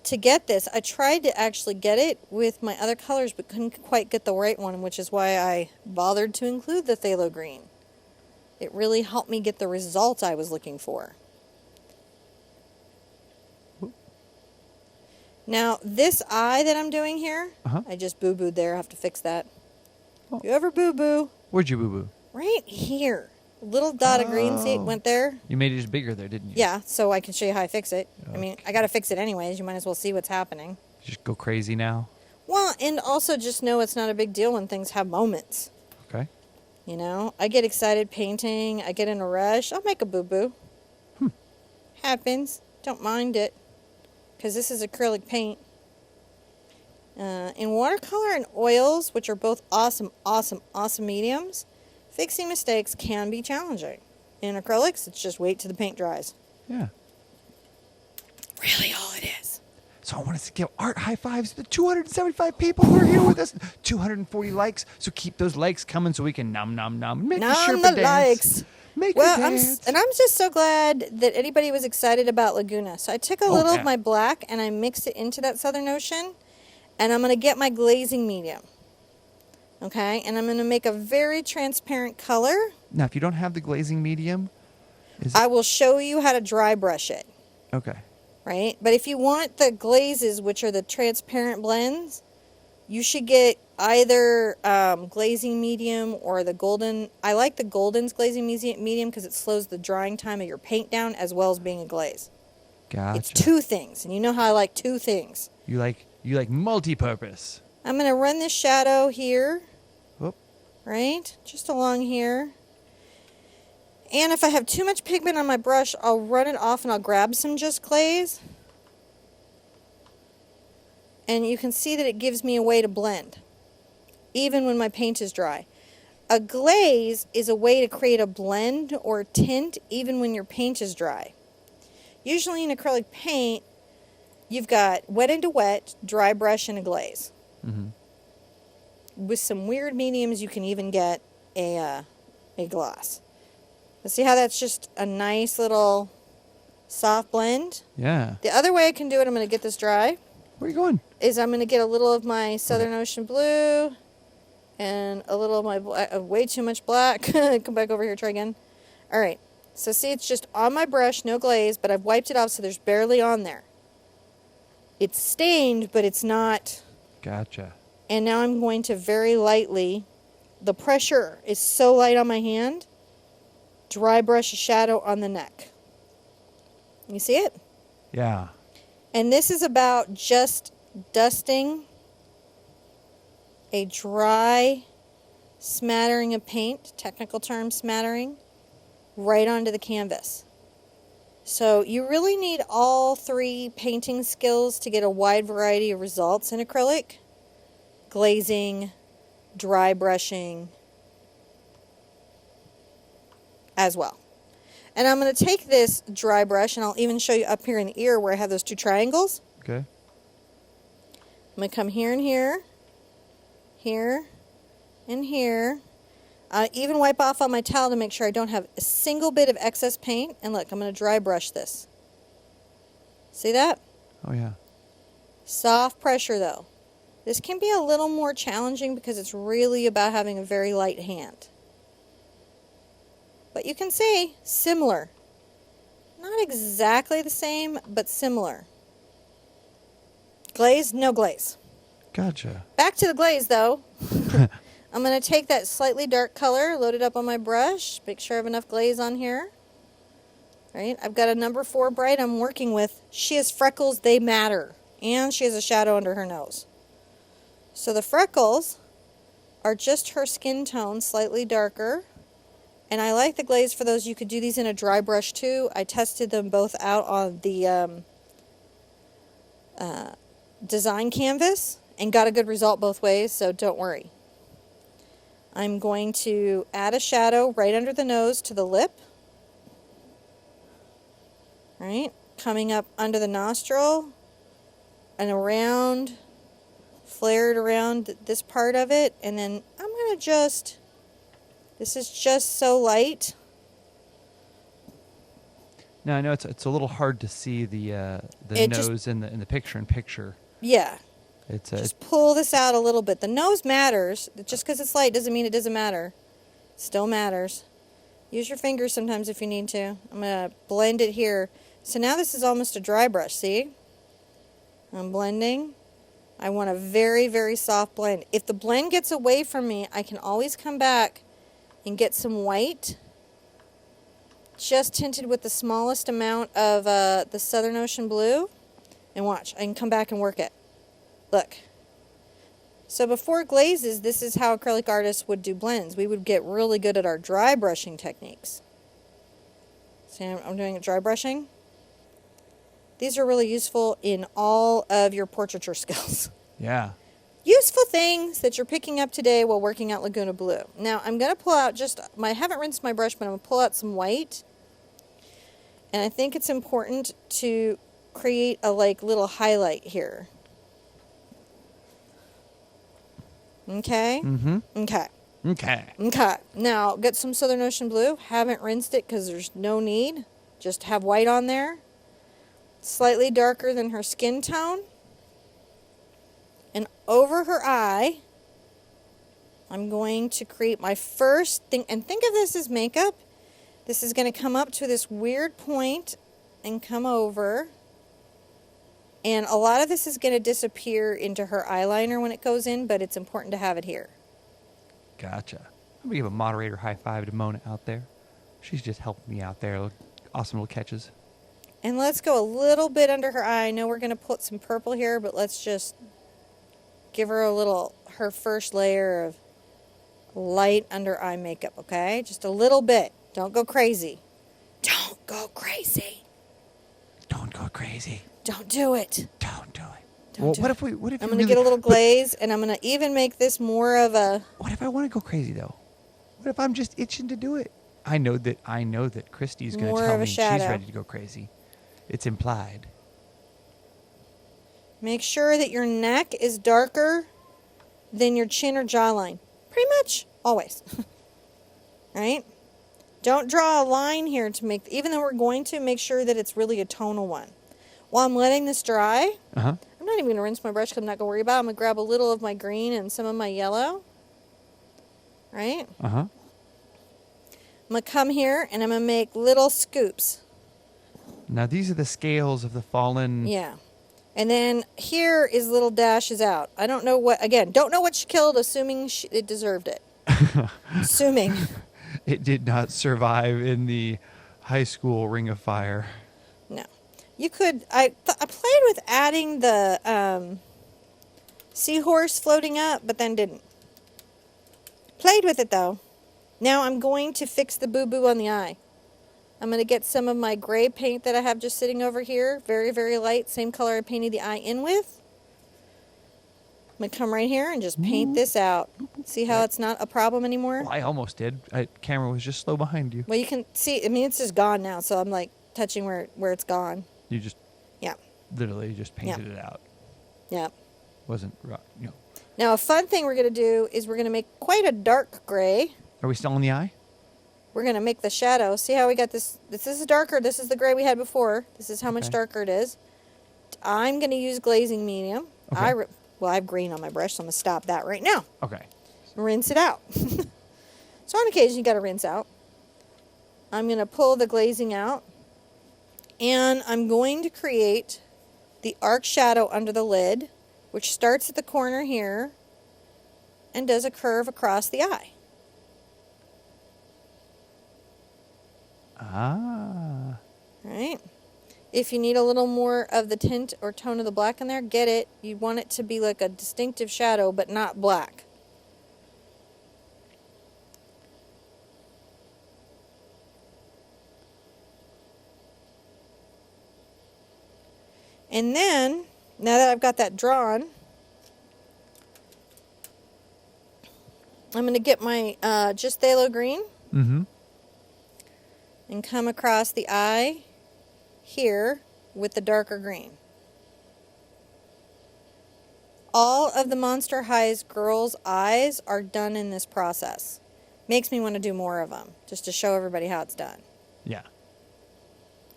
to get this. I tried to actually get it with my other colors, but couldn't quite get the right one, which is why I bothered to include the phthalo green. It really helped me get the result I was looking for. Now, this eye that I'm doing here, I just boo-booed there. I have to fix that. Oh. You ever boo-boo? Where'd you boo-boo? Right here. A little dot of green, see it went there? You made it just bigger there, didn't you? Yeah, so I can show you how I fix it. Okay. I mean, I got to fix it anyways. You might as well see what's happening. Just go crazy now? Well, and also just know it's not a big deal when things have moments. Okay. You know, I get excited painting. I get in a rush. I'll make a boo-boo. Happens. Don't mind it. Because this is acrylic paint. In watercolor and oils, which are both awesome, awesome, awesome mediums, fixing mistakes can be challenging. In acrylics, it's just wait till the paint dries. Yeah. Really all it is. So I want to give art high fives to the 275 people who are here with us. 240 likes. So keep those likes coming so we can nom nom nom. Make Nom a Sherpa the dance. likes. Make Well, a dance. I'm just so glad that anybody was excited about Lagoona. So I took a little of my black and I mixed it into that Southern Ocean. And I'm going to get my glazing medium. Okay? And I'm going to make a very transparent color. Now, if you don't have the glazing medium, I will show you how to dry brush it. Okay. Right? But if you want the glazes, which are the transparent blends, you should get either glazing medium or the golden. I like the golden's glazing medium because it slows the drying time of your paint down as well as being a glaze. Gotcha. It's two things. And you know how I like two things. You like multi-purpose. I'm going to run this shadow here. Whoop. Right? Just along here. And if I have too much pigment on my brush, I'll run it off and I'll grab some just glaze. And you can see that it gives me a way to blend, even when my paint is dry. A glaze is a way to create a blend or tint even when your paint is dry. Usually in acrylic paint, you've got wet into wet, dry brush, and a glaze. Mm-hmm. With some weird mediums, you can even get a gloss. But see how that's just a nice little soft blend? Yeah. The other way I can do it, I'm going to get this dry, Where are you going? is I'm going to get a little of my Southern Ocean Blue and a little of my way too much black. Come back over here, try again. All right. So see, it's just on my brush, no glaze, but I've wiped it off so there's barely on there. It's stained, but it's not. Gotcha. And now I'm going to very lightly, the pressure is so light on my hand, dry brush a shadow on the neck. You see it? Yeah. And this is about just dusting a dry smattering of paint, technical term smattering, right onto the canvas. So you really need all three painting skills to get a wide variety of results in acrylic. Glazing, dry brushing as well. And I'm going to take this dry brush, and I'll even show you up here in the ear where I have those two triangles. Okay. I'm going to come here and here, here, and here. Even wipe off on my towel to make sure I don't have a single bit of excess paint. And look, I'm going to dry brush this. See that? Oh, yeah. Soft pressure, though. This can be a little more challenging because it's really about having a very light hand. But you can see, similar. Not exactly the same, but similar. Glaze, no glaze. Gotcha. Back to the glaze, though. I'm going to take that slightly dark color, load it up on my brush, make sure I have enough glaze on here. Right? I've got a number 4 bright I'm working with. She has freckles, they matter. And she has a shadow under her nose. So the freckles are just her skin tone, slightly darker. And I like the glaze for those. You could do these in a dry brush too. I tested them both out on the design canvas and got a good result both ways, so don't worry. I'm going to add a shadow right under the nose to the lip. Right? Coming up under the nostril and around, flared around this part of it, and then I'm going to just, this is just so light. Now I know it's a little hard to see the nose in the picture-in-picture. Yeah. It's just pull this out a little bit. The nose matters. Just because it's light doesn't mean it doesn't matter. It still matters. Use your fingers sometimes if you need to. I'm going to blend it here. So now this is almost a dry brush, see? I'm blending. I want a very, very soft blend. If the blend gets away from me, I can always come back and get some white. Just tinted with the smallest amount of the Southern Ocean Blue. And watch, I can come back and work it. Look. So before glazes, this is how acrylic artists would do blends. We would get really good at our dry brushing techniques. See, I'm doing a dry brushing. These are really useful in all of your portraiture skills. Yeah. Useful things that you're picking up today while working out Laguna Blue. Now, I'm going to pull out I haven't rinsed my brush, but I'm going to pull out some white. And I think it's important to create a little highlight here. Okay? Mm-hmm. Okay. Okay. Okay. Now, get some Southern Ocean Blue. Haven't rinsed it because there's no need. Just have white on there. Slightly darker than her skin tone. And over her eye, I'm going to create my first thing. And think of this as makeup. This is going to come up to this weird point and come over. And a lot of this is going to disappear into her eyeliner when it goes in, but it's important to have it here. Gotcha. I'm going to give a moderator high five to Mona out there. She's just helping me out there. Awesome little catches. And let's go a little bit under her eye. I know we're going to put some purple here, but let's just give her her first layer of light under eye makeup, okay? Just a little bit. Don't go crazy. Don't go crazy. Don't go crazy. Don't do it. Don't do it. Don't do What it. if I'm going to get a little glaze, and I'm going to even make this more of a... What if I want to go crazy, though? What if I'm just itching to do it? I know that Christy's going to tell me she's ready to go crazy. It's implied. Make sure that your neck is darker than your chin or jawline. Pretty much always. Right? Don't draw a line here to make, even though we're going to, make sure that it's really a tonal one. While I'm letting this dry, I'm not even going to rinse my brush because I'm not going to worry about it. I'm going to grab a little of my green and some of my yellow. Right? I'm going to come here and I'm going to make little scoops. Now these are the scales of the fallen. Yeah. And then here is little dashes out. I don't know what, again, don't know what she killed, assuming it deserved it. Assuming. It did not survive in the high school ring of fire. No. You could, I played with adding the seahorse floating up, but then didn't. Played with it though. Now I'm going to fix the boo-boo on the eye. I'm going to get some of my gray paint that I have just sitting over here. Very, very light. Same color I painted the eye in with. I'm going to come right here and just paint this out. See how it's not a problem anymore? Well, I almost did. Camera was just slow behind you. Well, you can see, I mean, it's just gone now, so I'm like touching where it's gone. You just Yeah. literally just painted it out. Yeah. Wasn't, you know. Now, a fun thing we're going to do is we're going to make quite a dark gray. Are we still in the eye? We're going to make the shadow. See how we got this? This is darker. This is the gray we had before. This is how much darker it is. I'm going to use glazing medium. Okay. Well, I have green on my brush, so I'm going to stop that right now. Okay. Rinse it out. So on occasion, you got to rinse out. I'm going to pull the glazing out. And I'm going to create the arc shadow under the lid, which starts at the corner here and does a curve across the eye. Ah. Right. If you need a little more of the tint or tone of the black in there, get it. You want it to be like a distinctive shadow, but not black. And then, now that I've got that drawn, I'm going to get my just phthalo green Mm-hmm. and come across the eye here with the darker green. All of the Monster High's girls' eyes are done in this process. Makes me want to do more of them, just to show everybody how it's done. Yeah.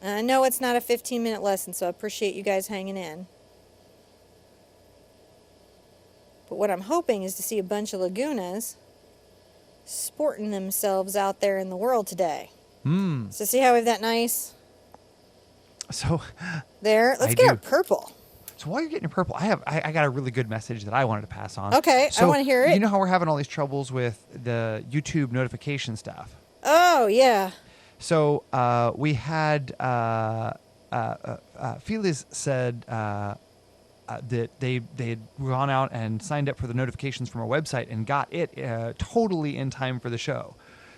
And I know it's not a 15-minute lesson, so I appreciate you guys hanging in. But what I'm hoping is to see a bunch of Lagunas sporting themselves out there in the world today. So see how we have that nice So there? Let's I get do. our purple. So while you're getting your purple, I got a really good message that I wanted to pass on. Okay, so I want to hear it. You know how we're having all these troubles with the YouTube notification stuff? Oh, yeah. So we had Feliz said that they had gone out and signed up for the notifications from our website and got it totally in time for the show.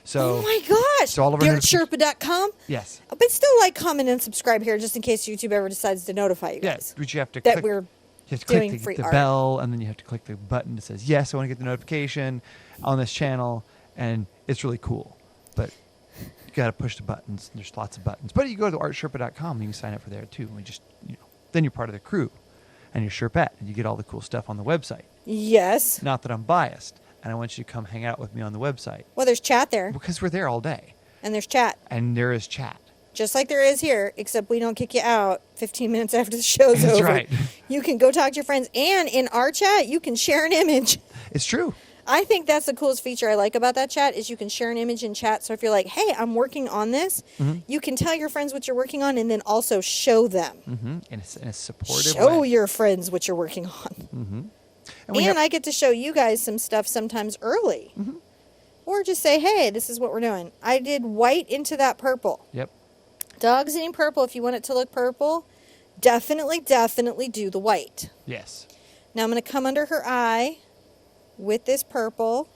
So Oh my gosh! so all of our TheArtSherpa.com. yes, But still, like, comment, and subscribe here, just in case YouTube ever decides to notify you guys. yes, but you have to that click, we're you have to doing click free the art. bell, and then you have to click the button that says yes, I want to get the notification on this channel, and it's really cool. But you got to push the buttons. There's lots of buttons. But you go to TheArtSherpa.com and you can sign up for there too. And we just then you're part of the crew, and you're Sherpette, and you get all the cool stuff on the website. Yes. Not that I'm biased, and I want you to come hang out with me on the website Well, there's chat there, because we're there all day, and there's chat. and there is chat. Just like there is here, except we don't kick you out 15 minutes after the show's That's over. right. You can go talk to your friends, and in our chat, you can share an image. It's true. I think that's the coolest feature I like about that chat is you can share an image in chat. So if you're like, hey, I'm working on this, you can tell your friends what you're working on and then also show them. Mm-hmm. In a supportive Show way. your friends what you're working on. And I get to show you guys some stuff sometimes early. Or just say, hey, this is what we're doing. I did white into that purple. Yep. Dogs eating purple, if you want it to look purple, definitely do the white. Yes. Now I'm going to come under her eye with this purple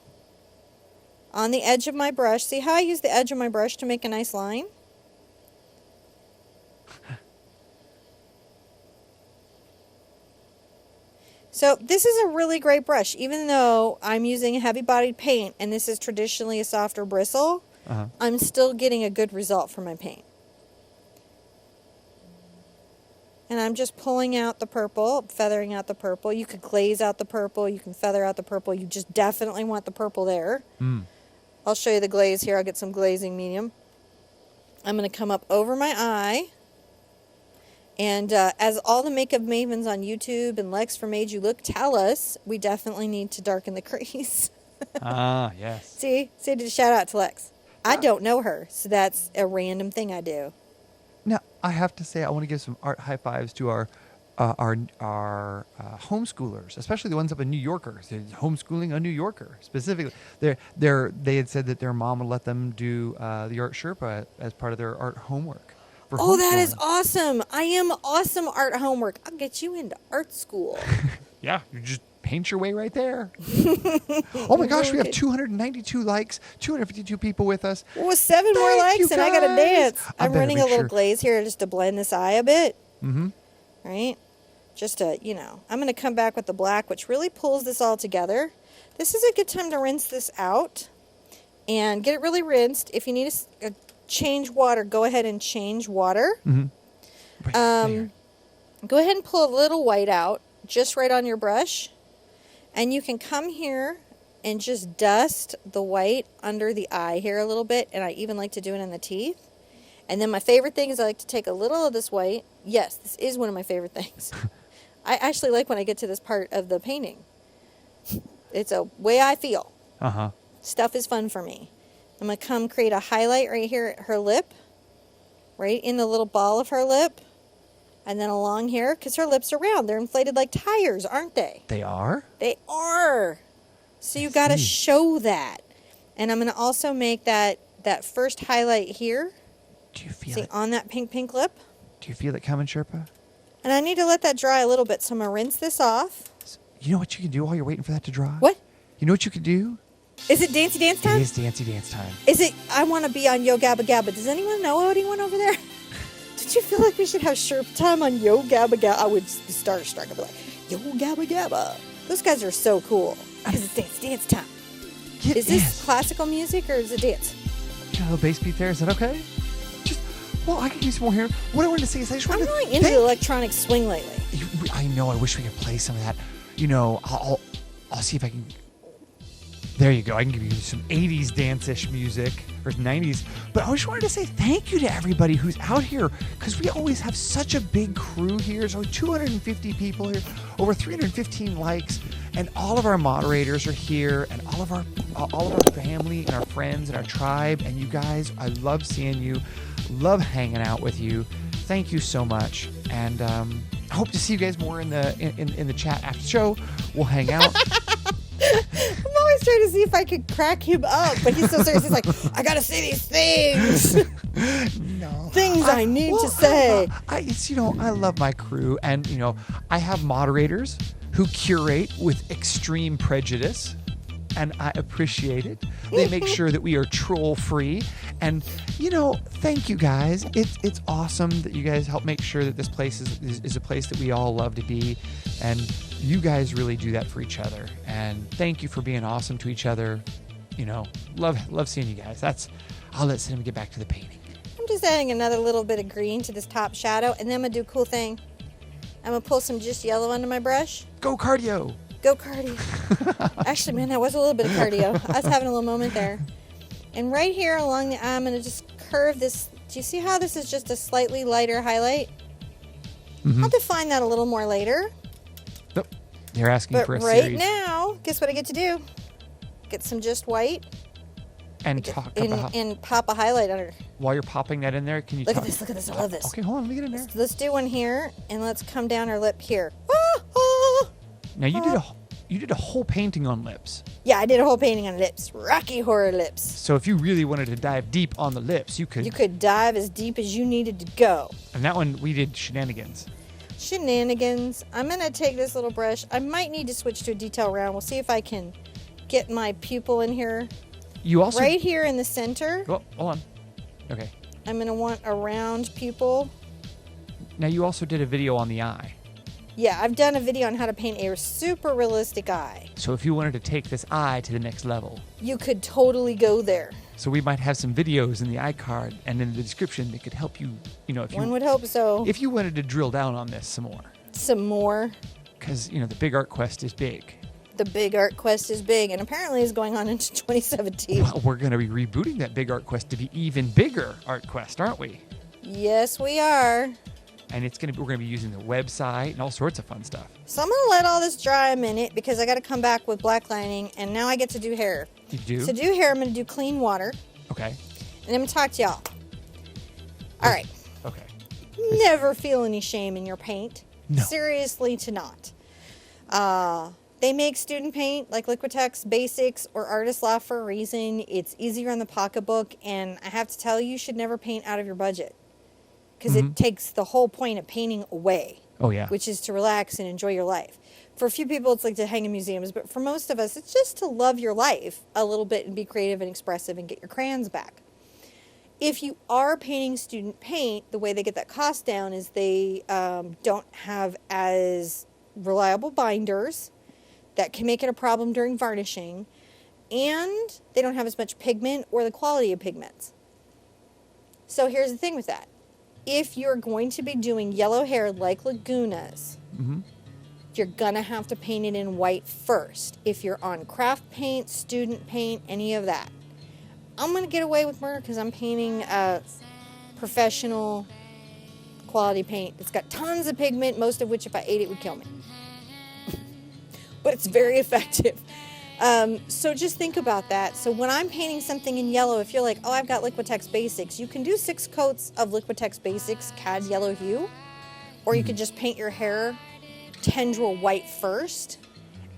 on the edge of my brush. See how I use the edge of my brush to make a nice line? So this is a really great brush. Even though I'm using a heavy-bodied paint and this is traditionally a softer bristle, I'm still getting a good result for my paint. And I'm just pulling out the purple, feathering out the purple. You could glaze out the purple. You can feather out the purple. You just definitely want the purple there. I'll show you the glaze here. I'll get some glazing medium. I'm going to come up over my eye. And as all the makeup mavens on YouTube and Lex from Made You Look tell us, we definitely need to darken the crease. Yes. See, did a shout out to Lex. I don't know her, so that's a random thing I do. Now, I have to say, I want to give some art high fives to our homeschoolers, especially the ones up in New Yorker. They're homeschooling a New Yorker specifically. They had said that their mom would let them do the Art Sherpa as part of their art homework. Oh, that is awesome! I am awesome art homework. I'll get you into art school. Yeah, you just paint your way right there. Oh my gosh, we have 292 likes, 252 people with us. With 7 more Thank likes, you, and I got to guys. dance. I I'm better running a make little sure. glaze here just to blend this eye a bit. Mm-hmm. Right? Just to, I'm going to come back with the black, which really pulls this all together. This is a good time to rinse this out and get it really rinsed. If you need to change water, go ahead and change water. Mm-hmm. Right there. Go ahead and pull a little white out, just right on your brush. And you can come here and just dust the white under the eye here a little bit. And I even like to do it in the teeth. And then my favorite thing is I like to take a little of this white. Yes, this is one of my favorite things. I actually like when I get to this part of the painting. It's a way I feel. Uh-huh. Stuff is fun for me. I'm going to come create a highlight right here at her lip. Right in the little ball of her lip. And then along here, because her lips are round. They're inflated like tires, aren't they? They are? They are. So you got to show that. And I'm going to also make that first highlight here. Do you feel See, it? on that pink lip. Do you feel it coming, Sherpa? And I need to let that dry a little bit, so I'm going to rinse this off. You know what you can do while you're waiting for that to dry? What? You know what you can do? Is it Dancey Dance time? It is Dancey Dance time. Is it, I want to be on Yo Gabba Gabba. Does anyone know anyone over there? Did you feel like we should have Sherpa time on Yo Gabba Gabba? I would be starstruck. I'd be like, Yo Gabba Gabba. Those guys are so cool. Because it's Dancey Dance time. Is this classical music or is it dance? You know, bass beat there. Is that okay? Well, I can use some more here. What I wanted to say is I just I'm wanted to really into the electronic swing lately. I know. I wish we could play some of that. I'll see if I can. There you go. I can give you some 80s dance-ish music or 90s. But I just wanted to say thank you to everybody who's out here because we always have such a big crew here. There's only 250 people here, over 315 likes, and all of our moderators are here, and all of our family and our friends and our tribe. And you guys, I love seeing you. Love hanging out with you. Thank you so much, and I hope to see you guys more in the chat after the show. We'll hang out. I'm always trying to see if I could crack him up, but he's so serious. He's like, I gotta say these things. No, things I need to say. I love my crew, and I have moderators who curate with extreme prejudice. And I appreciate it. They make sure that we are troll free. And, thank you guys. It's awesome that you guys help make sure that this place is a place that we all love to be. And you guys really do that for each other. And thank you for being awesome to each other. Love seeing you guys. I'll let Cinnamon get back to the painting. I'm just adding another little bit of green to this top shadow. And then I'm going to do a cool thing. I'm going to pull some just yellow onto my brush. Go cardio. Go cardio. Actually, man, that was a little bit of cardio. I was having a little moment there. And right here along the eye, I'm going to just curve this. Do you see how this is just a slightly lighter highlight? Mm-hmm. I'll define that a little more later. Nope. You're asking But for a right series. now, guess what I get to do? Get some just white And talk about and pop a highlight under. while you're popping that in there. Can you Look talk? at this. Look at this. I love this. Okay, hold on. Let me get in there. Let's do one here, and let's come down her lip here. Now you did a whole painting on lips. Yeah, I did a whole painting on lips. Rocky Horror lips. So if you really wanted to dive deep on the lips, you could. You could dive as deep as you needed to go. And that one we did shenanigans. Shenanigans. I'm going to take this little brush. I might need to switch to a detail round. We'll see if I can get my pupil in here. You also Right here in the center, Oh, hold on. Okay. I'm going to want a round pupil. Now you also did a video on the eye. Yeah, I've done a video on how to paint a super realistic eye. So if you wanted to take this eye to the next level, You could totally go there. so we might have some videos in the iCard and in the description that could help you. If One you would hope so. if you wanted to drill down on this some more, Some more. because the big art quest is big. The big art quest is big, and apparently is going on into 2017. Well, we're going to be rebooting that big art quest to be even bigger art quest, aren't we? Yes, we are. And we're going to be using the website and all sorts of fun stuff. So I'm going to let all this dry a minute because I got to come back with black lining, and now I get to do hair. You do? To do hair, I'm going to do clean water, Okay. and I'm going to talk to y'all. All right. Okay. Never feel any shame in your paint. No. Seriously to not. They make student paint like Liquitex Basics or Artist Loft for a reason. It's easier on the pocketbook, and I have to tell you, you should never paint out of your budget because it takes the whole point of painting away. Oh, yeah. which is to relax and enjoy your life. For a few people, it's like to hang in museums, but for most of us, it's just to love your life a little bit and be creative and expressive and get your crayons back. If you are painting student paint, the way they get that cost down is they don't have as reliable binders. That can make it a problem during varnishing. And they don't have as much pigment or the quality of pigments. So here's the thing with that. If you're going to be doing yellow hair like Laguna's, you're going to have to paint it in white first. If you're on craft paint, student paint, any of that. I'm going to get away with murder because I'm painting professional quality paint. It's got tons of pigment, most of which if I ate it would kill me. But it's very effective. So just think about that. So when I'm painting something in yellow, if you're like, oh, I've got Liquitex Basics, you can do 6 coats of Liquitex Basics CAD yellow hue, or you could just paint your hair tendril white first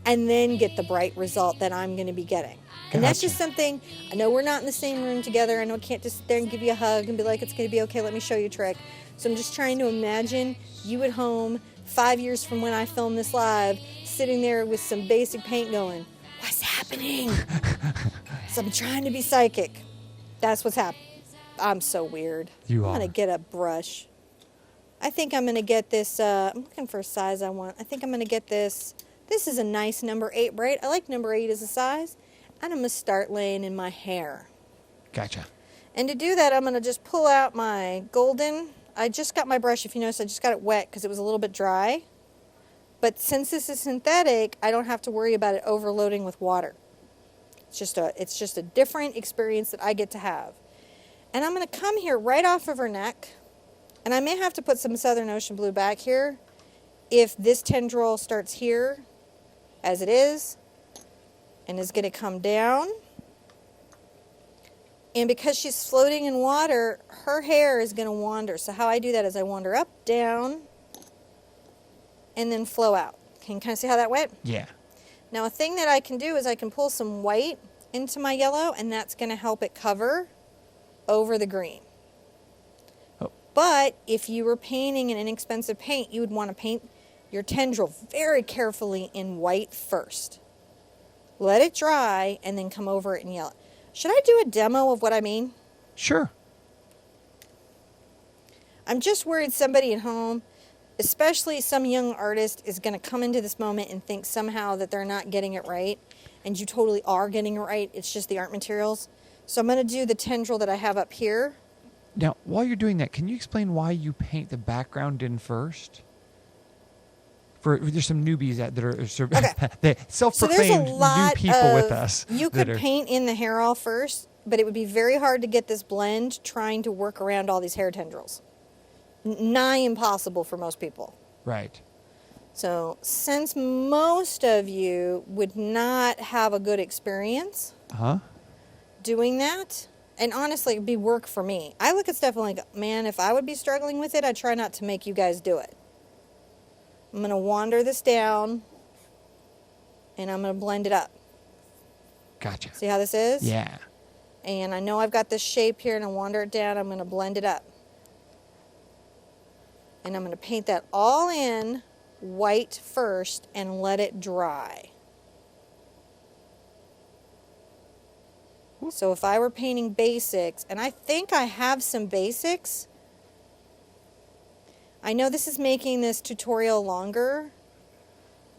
and then get the bright result that I'm going to be getting. And that's just something, I know we're not in the same room together. I know I can't just sit there and give you a hug and be like, it's going to be okay, let me show you a trick. So I'm just trying to imagine you at home 5 years from when I film this live, sitting there with some basic paint going, what's happening? So I'm trying to be psychic. That's what's happening. I'm so weird. You I'm are. going to get a brush. I think I'm going to get this, I'm looking for a size I want. I think I'm going to get this. This is a nice number 8 braid. I like number 8 as a size. And I'm going to start laying in my hair. Gotcha. And to do that, I'm going to just pull out my golden. I just got my brush, if you notice, I just got it wet because it was a little bit dry. But since this is synthetic, I don't have to worry about it overloading with water. It's just a different experience that I get to have. And I'm going to come here right off of her neck. And I may have to put some Southern Ocean Blue back here if this tendril starts here as it is and is going to come down. And because she's floating in water, her hair is going to wander. So how I do that is I wander up, down, and then flow out. Can you kind of see how that went? Yeah. Now a thing that I can do is I can pull some white into my yellow, and that's going to help it cover over the green. Oh. But if you were painting an inexpensive paint, you would want to paint your tendril very carefully in white first. Let it dry, and then come over it in yellow. Should I do a demo of what I mean? Sure. I'm just worried somebody at home, especially some young artist, is going to come into this moment and think somehow that they're not getting it right. And you totally are getting it right. It's just the art materials. So I'm going to do the tendril that I have up here. Now, while you're doing that, can you explain why you paint the background in first? There's some newbies that are the self-proclaimed new people with us. You could paint in the hair all first, but it would be very hard to get this blend trying to work around all these hair tendrils. Nigh impossible for most people. Right. So since most of you would not have a good experience doing that, and honestly, it'd be work for me. I look at stuff and like, man, if I would be struggling with it, I'd try not to make you guys do it. I'm going to wander this down, and I'm going to blend it up. Gotcha. See how this is? Yeah. And I know I've got this shape here, and I wander it down. I'm going to blend it up. And I'm going to paint that all in white first and let it dry. So if I were painting basics, and I think I have some basics. I know this is making this tutorial longer,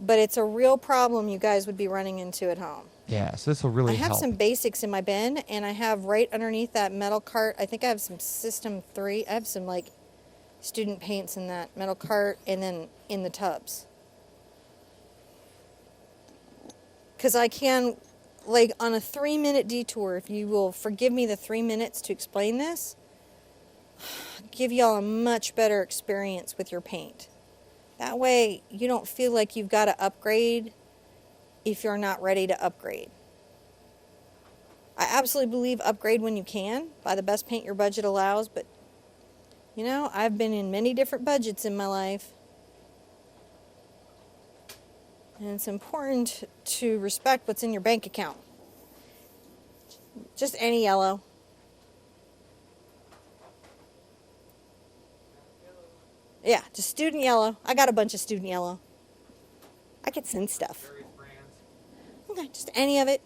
but it's a real problem you guys would be running into at home. Yeah, so this will really help. I have some basics in my bin, and I have right underneath that metal cart, I think I have some System 3. I have some like student paints in that metal cart and then in the tubs. Because I can, like on a 3-minute detour, if you will forgive me the 3 minutes to explain this, give y'all a much better experience with your paint. That way you don't feel like you've got to upgrade if you're not ready to upgrade. I absolutely believe upgrade when you can, buy the best paint your budget allows, but you know, I've been in many different budgets in my life. And it's important to respect what's in your bank account. Just any yellow. Yeah, just student yellow. I got a bunch of student yellow. I could send stuff. Various brands. Okay, just any of it.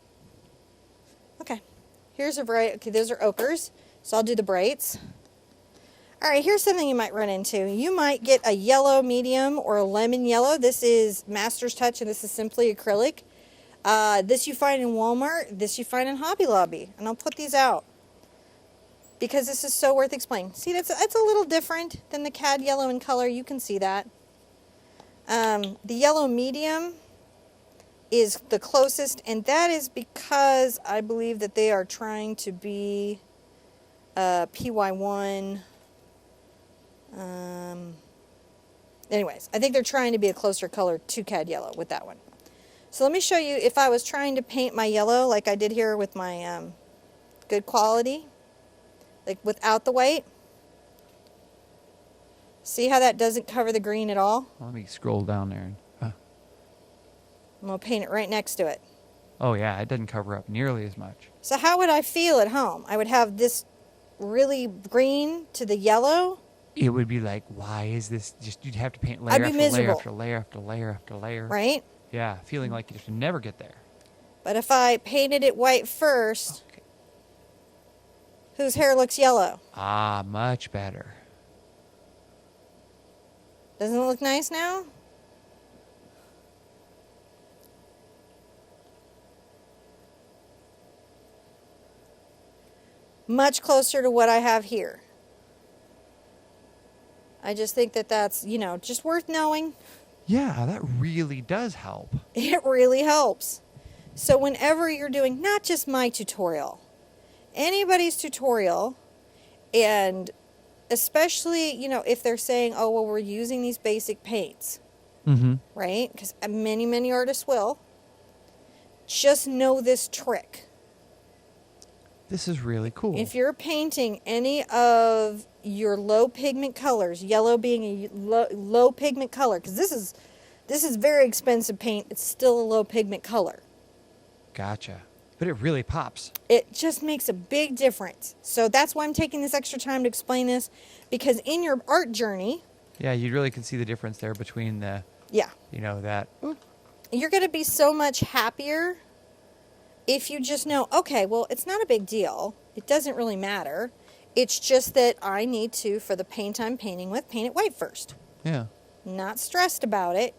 Okay, here's a variety. Okay, those are ochres, so I'll do the brights. All right, here's something you might run into. You might get a yellow medium or a lemon yellow. This is Master's Touch, and this is Simply Acrylic. This you find in Walmart. This you find in Hobby Lobby, and I'll put these out because this is so worth explaining. See, that's a little different than the cad yellow in color. You can see that. The yellow medium is the closest, and that is because I believe that they are trying to be PY1. Anyways, I think they're trying to be a closer color to cad yellow with that one. So let me show you if I was trying to paint my yellow like I did here with my good quality, like without the white. See how that doesn't cover the green at all? Let me scroll down there. I'm going to paint it right next to it. Oh yeah, it doesn't cover up nearly as much. So how would I feel at home? I would have this really green to the yellow. It would be like, why is this just, you'd have to paint layer I'd be after layer miserable. after layer after layer after layer. Right? Yeah, feeling like you just never get there. But if I painted it white first, Okay. whose hair looks yellow? Ah, much better. Doesn't it look nice now? Much closer to what I have here. I just think that that's, you know, just worth knowing. Yeah, that really does help. It really helps. So whenever you're doing not just my tutorial, anybody's tutorial, and especially, you know, if they're saying, oh, well, we're using these basic paints, Mm-hmm. right? Because many artists will. Just know this trick. This is really cool. If you're painting any of your low pigment colors, yellow being a low pigment color, because this is very expensive paint. It's still a low pigment color. Gotcha. But it really pops. It just makes a big difference. So that's why I'm taking this extra time to explain this, because in your art journey, Yeah, you really can see the difference there between the, yeah, you know, that. Oop. you're going to be so much happier if you just know, okay, well, it's not a big deal. It doesn't really matter. It's just that I need to, for the paint I'm painting with, paint it white first. Yeah. Not stressed about it.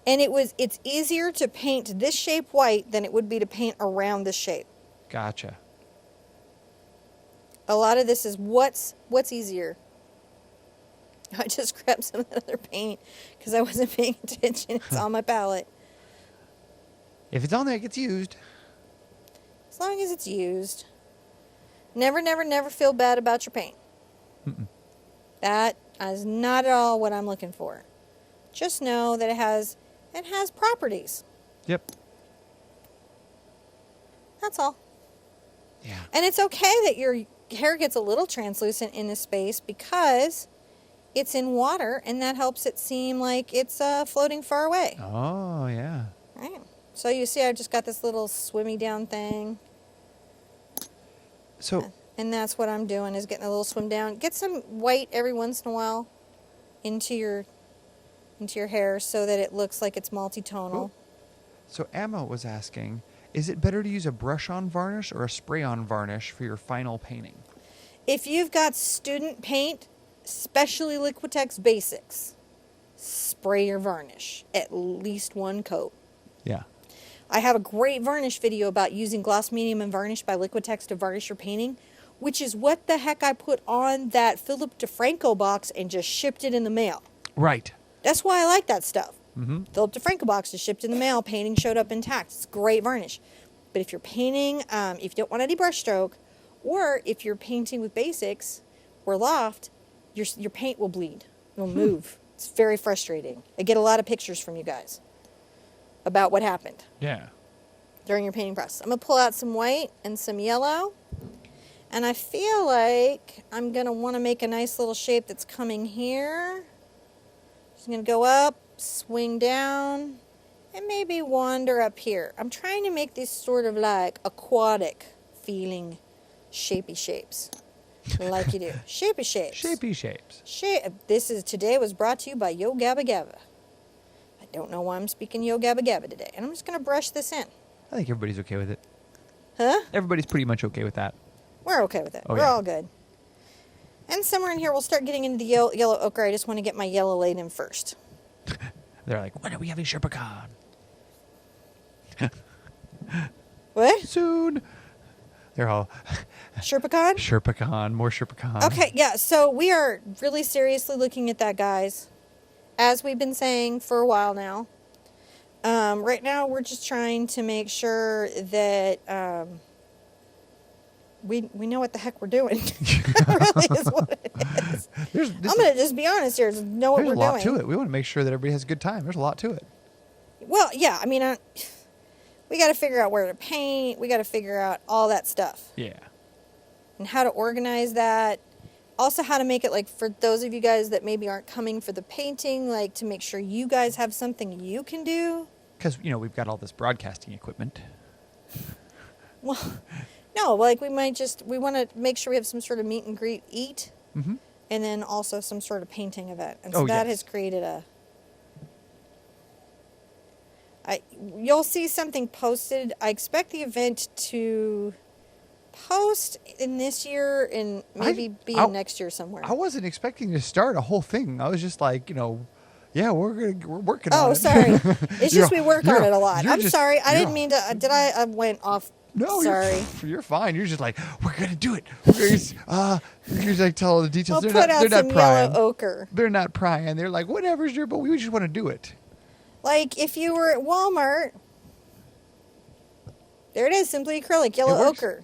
And it's easier to paint this shape white than it would be to paint around this shape. Gotcha. A lot of this is what's easier. I just grabbed some of the other paint because I wasn't paying attention. It's on my palette. If it's on there, it gets used. As long as it's used. Never feel bad about your paint. Mm-mm. That is not at all what I'm looking for. Just know that it has properties. Yep. That's all. Yeah. And it's okay that your hair gets a little translucent in this space because it's in water, and that helps it seem like it's floating far away. Oh, yeah. Right. So you see I've just got this little swimmy down thing. So, And that's what I'm doing, is getting a little swim down. Get some white every once in a while into your hair so that it looks like it's multi-tonal. so Emma was asking, is it better to use a brush-on varnish or a spray-on varnish for your final painting? If you've got student paint, especially Liquitex Basics, spray your varnish. At least one coat. Yeah. I have a great varnish video about using gloss medium and varnish by Liquitex to varnish your painting, which is what the heck I put on that Philip DeFranco box and just shipped it in the mail. Right. That's why I like that stuff. Mm-hmm. Philip DeFranco box is shipped in the mail. Painting showed up intact. It's great varnish. But if you're painting, if you don't want any brush stroke, or if you're painting with basics or loft, your paint will bleed. It'll move. It's very frustrating. I get a lot of pictures from you guys about what happened Yeah. during your painting process. I'm going to pull out some white and some yellow. And I feel like I'm going to want to make a nice little shape that's coming here. Just going to go up, swing down, and maybe wander up here. I'm trying to make these sort of like aquatic feeling shapy shapes. Like you do. Shapey shapes. Shapey shapes. Today was brought to you by Yo Gabba Gabba. I don't know why I'm speaking Yo Gabba Gabba today. And I'm just going to brush this in. I think everybody's okay with it. Huh? Everybody's pretty much okay with that. We're okay with it. Oh, We're yeah. all good. And somewhere in here, we'll start getting into the yellow ochre. I just want to get my yellow laid in first. They're like, when are we having SherpaCon? What? Soon. They're all SherpaCon? SherpaCon, more SherpaCon. Okay, yeah. So we are really seriously looking at that, guys. As we've been saying for a while now. Right now, we're just trying to make sure that we know what the heck we're doing. Really is what it is. I'm going to just be honest here. Just know what There's we're a lot doing. to it. We want to make sure that everybody has a good time. There's a lot to it. Well, yeah. I mean, we got to figure out where to paint. We got to figure out all that stuff. Yeah. And how to organize that. Also, how to make it, like, for those of you guys that maybe aren't coming for the painting, like, to make sure you guys have something you can do. Because, we've got all this broadcasting equipment. Well, no, like, we want to make sure we have some sort of meet and greet, eat, Mm-hmm. and then also some sort of painting event. And so that has created you'll see something posted. I expect the event to post in this year and maybe in next year somewhere. I wasn't expecting to start a whole thing. I was just like, yeah, we're working on it. Oh, sorry. It's just we work on it a lot. I'm sorry. I didn't mean to. I went off. No, sorry. You're fine. You're just like, we're going to do it. You're like, tell all the details. I'll they're put out not some prying. yellow ochre. They're not prying. They're like, whatever, sure, but we just want to do it. Like, if you were at Walmart, there it is, Simply Acrylic, yellow ochre.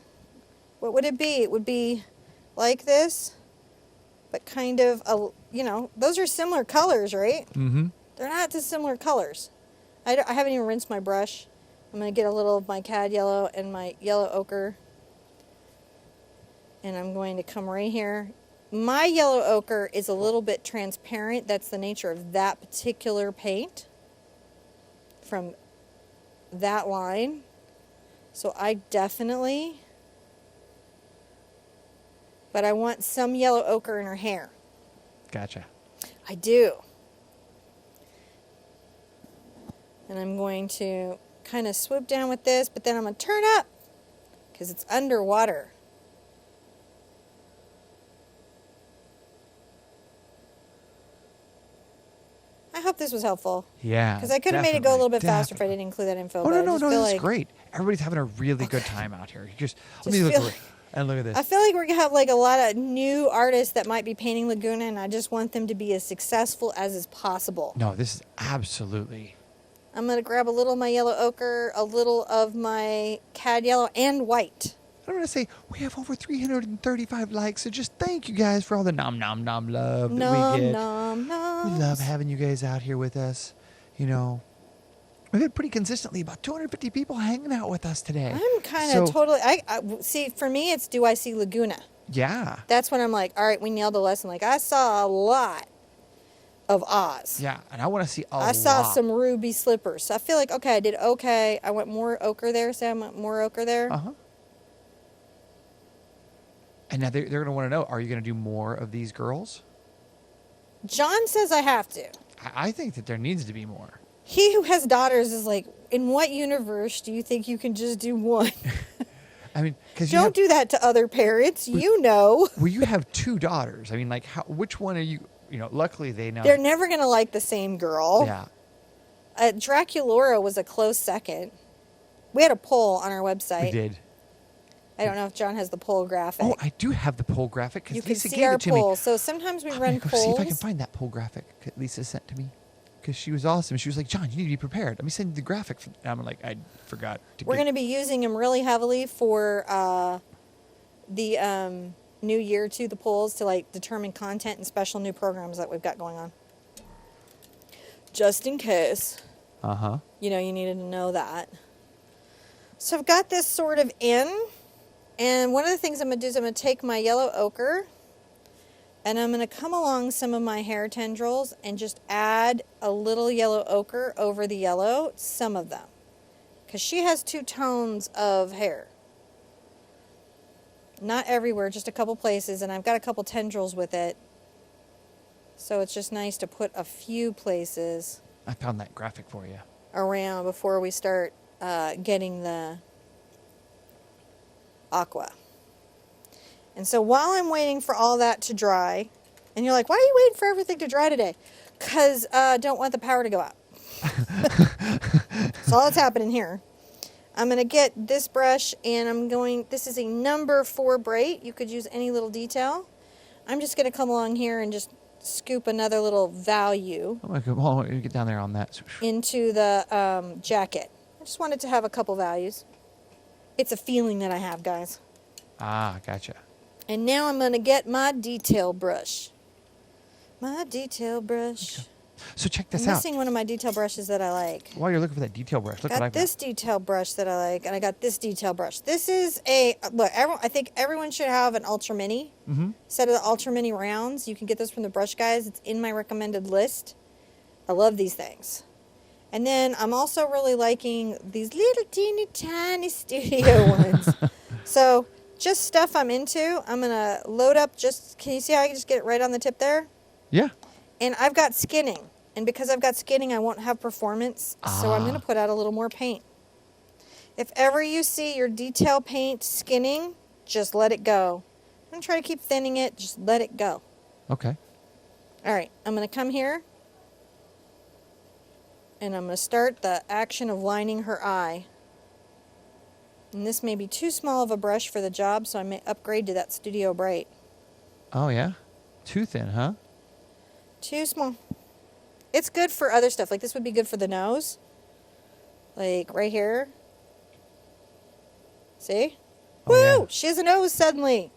What would it be? It would be like this, but kind of, those are similar colors, right? Mm-hmm. They're not dissimilar colors. I haven't even rinsed my brush. I'm going to get a little of my cad yellow and my yellow ochre. And I'm going to come right here. My yellow ochre is a little bit transparent. That's the nature of that particular paint. From that line. So I definitely... But I want some yellow ochre in her hair. Gotcha. I do. And I'm going to kind of swoop down with this, but then I'm going to turn up because it's underwater. I hope this was helpful. Yeah. Because I could have made it go a little bit faster if I didn't include that info. Oh, no, this is great. Everybody's having a really good time out here. Let me look at this. I feel like we're going to have like a lot of new artists that might be painting Laguna, and I just want them to be as successful as is possible. No, this is absolutely... I'm going to grab a little of my yellow ochre, a little of my cad yellow, and white. I'm going to say we have over 335 likes, so just thank you guys for all the nom love that we get. Nom. We love having you guys out here with us. We've had pretty consistently about 250 people hanging out with us today. I'm kind of totally... I see, for me, it's do I see Laguna? Yeah. That's when I'm like, all right, we nailed the lesson. Like, I saw a lot of Oz. Yeah, and I want to see a lot. I saw some ruby slippers. So I feel like, okay, I did okay. I want more ochre there, Sam. More ochre there. Uh-huh. And now they're going to want to know, are you going to do more of these girls? John says I have to. I think that there needs to be more. He who has daughters is like, in what universe do you think you can just do one? I mean, because don't do that to other parents. Well, you have two daughters. I mean, like, which one are you? Luckily they know. They're never going to like the same girl. Yeah. Draculora was a close second. We had a poll on our website. We did. I don't know if John has the poll graphic. Oh, I do have the poll graphic because you Lisa can see gave our it to poll. me. So sometimes we I'm run gonna polls. see if I can find that poll graphic that Lisa sent to me because she was awesome. She was like, "John, you need to be prepared. Let me send you the graphic." And I'm like, I forgot to. We're going to be using them really heavily for the new year too. The polls to like determine content and special new programs that we've got going on. Just in case. Uh-huh. You needed to know that. So I've got this sort of in. And one of the things I'm going to do is I'm going to take my yellow ochre and I'm going to come along some of my hair tendrils and just add a little yellow ochre over the yellow, some of them. Because she has two tones of hair. Not everywhere, just a couple places, and I've got a couple tendrils with it. So it's just nice to put a few places I found that graphic for you. around before we start getting the aqua. And so while I'm waiting for all that to dry, and you're like, why are you waiting for everything to dry today? Because I don't want the power to go out. That's all that's happening here. I'm going to get this brush, and this is a number 4 bright. You could use any little detail. I'm just going to come along here and just scoop another little value Hold on, let me get down there on that. into the jacket. I just wanted to have a couple values. It's a feeling that I have, guys. Ah, gotcha. And now I'm going to get my detail brush. My detail brush. Okay. So check this I'm out. missing one of my detail brushes that I like. While you're looking for that detail brush, look what Got I've this detail brush that I like, and I got this detail brush. This is I think everyone should have an Ultra Mini. Set of the Ultra Mini rounds. You can get this from the Brush Guys. It's in my recommended list. I love these things. And then I'm also really liking these little teeny tiny studio ones. So just stuff I'm into. I'm going to load up can you see how I can just get it right on the tip there? Yeah. And I've got skinning. And because I've got skinning, I won't have performance. So I'm going to put out a little more paint. If ever you see your detail paint skinning, just let it go. I'm going to try to keep thinning it. Just let it go. Okay. All right. I'm going to come here. And I'm going to start the action of lining her eye. And this may be too small of a brush for the job, so I may upgrade to that Studio Bright. Oh, yeah? Too thin, huh? Too small. It's good for other stuff. Like this would be good for the nose. Like right here. See? Oh, Woo! yeah. She has a nose suddenly.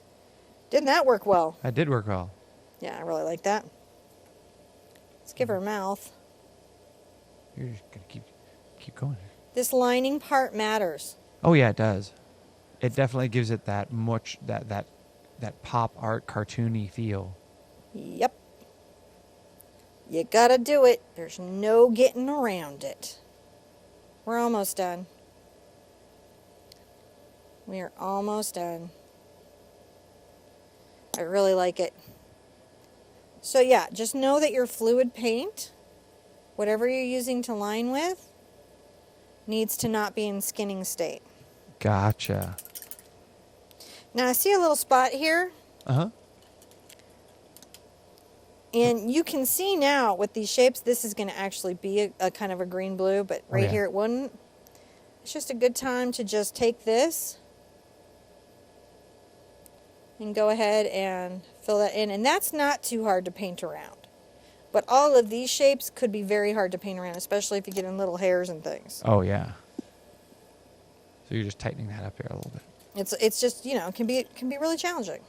Didn't that work well? That did work well. Yeah, I really like that. Let's give her a mouth. You're just going to keep going. This lining part matters. Oh, yeah, it does. It definitely gives it that pop art cartoony feel. Yep. You gotta do it. There's no getting around it. We're almost done. We are almost done. I really like it. So yeah, just know that your fluid paint, whatever you're using to line with, needs to not be in skinning state. Gotcha. Now I see a little spot here. Uh-huh. And you can see now with these shapes, this is going to actually be a kind of a green-blue, but right here it wouldn't. It's just a good time to just take this and go ahead and fill that in. And that's not too hard to paint around. But all of these shapes could be very hard to paint around, especially if you get in little hairs and things. Oh, yeah. So you're just tightening that up here a little bit. It's just, you know, it can be really challenging.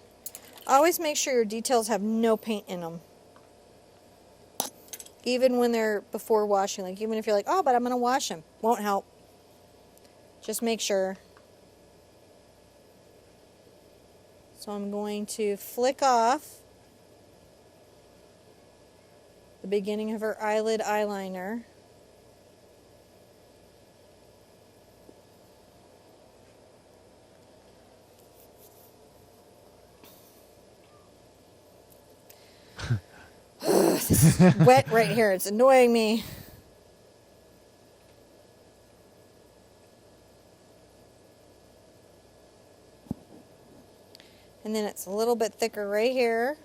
Always make sure your details have no paint in them. Even when they're before washing, like even if you're like, oh, but I'm going to wash them. Won't help. Just make sure. So I'm going to flick off the beginning of her eyelid eyeliner. This is wet right here. It's annoying me. And then it's a little bit thicker right here.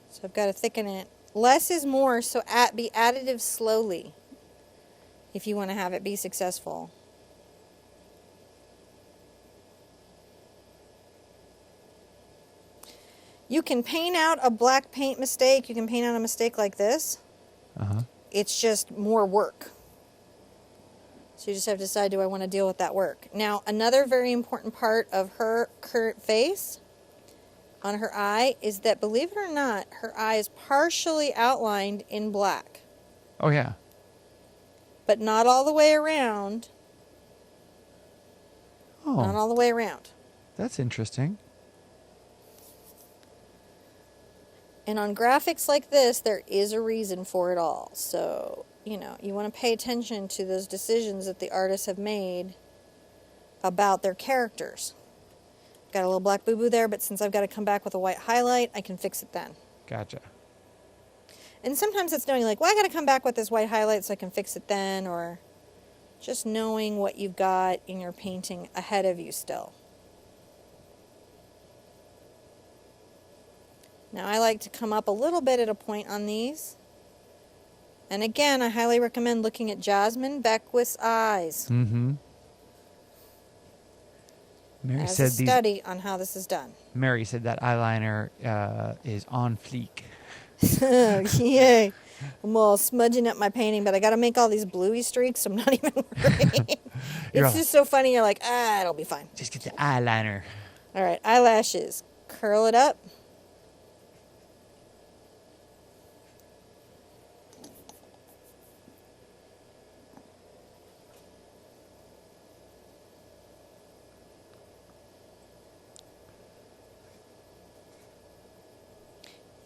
So I've got to thicken it. Less is more, so be additive slowly if you want to have it be successful. You can paint out a black paint mistake. You can paint out a mistake like this. Uh-huh. It's just more work. So you just have to decide, do I want to deal with that work? Now, another very important part of her current face on her eye is that, believe it or not, her eye is partially outlined in black. Oh, yeah. But not all the way around. Oh, Not all the way around. that's interesting. And on graphics like this, there is a reason for it all. So, you know, you want to pay attention to those decisions that the artists have made about their characters. got a little black boo-boo there, but since I've got to come back with a white highlight, I can fix it then. Gotcha. And sometimes it's knowing like, well, I got to come back with this white highlight so I can fix it then, or just knowing what you've got in your painting ahead of you still. Now I like to come up a little bit at a point on these. And again, I highly recommend looking at Jasmine Beckwith's eyes Mm-hmm. Mary as said a study on how this is done. Mary said that eyeliner is on fleek. Yay. I'm all smudging up my painting, but I got to make all these bluey streaks, so I'm not even worried. You're It's just so funny. You're like, it'll be fine. Just get the eyeliner. All right, eyelashes. Curl it up.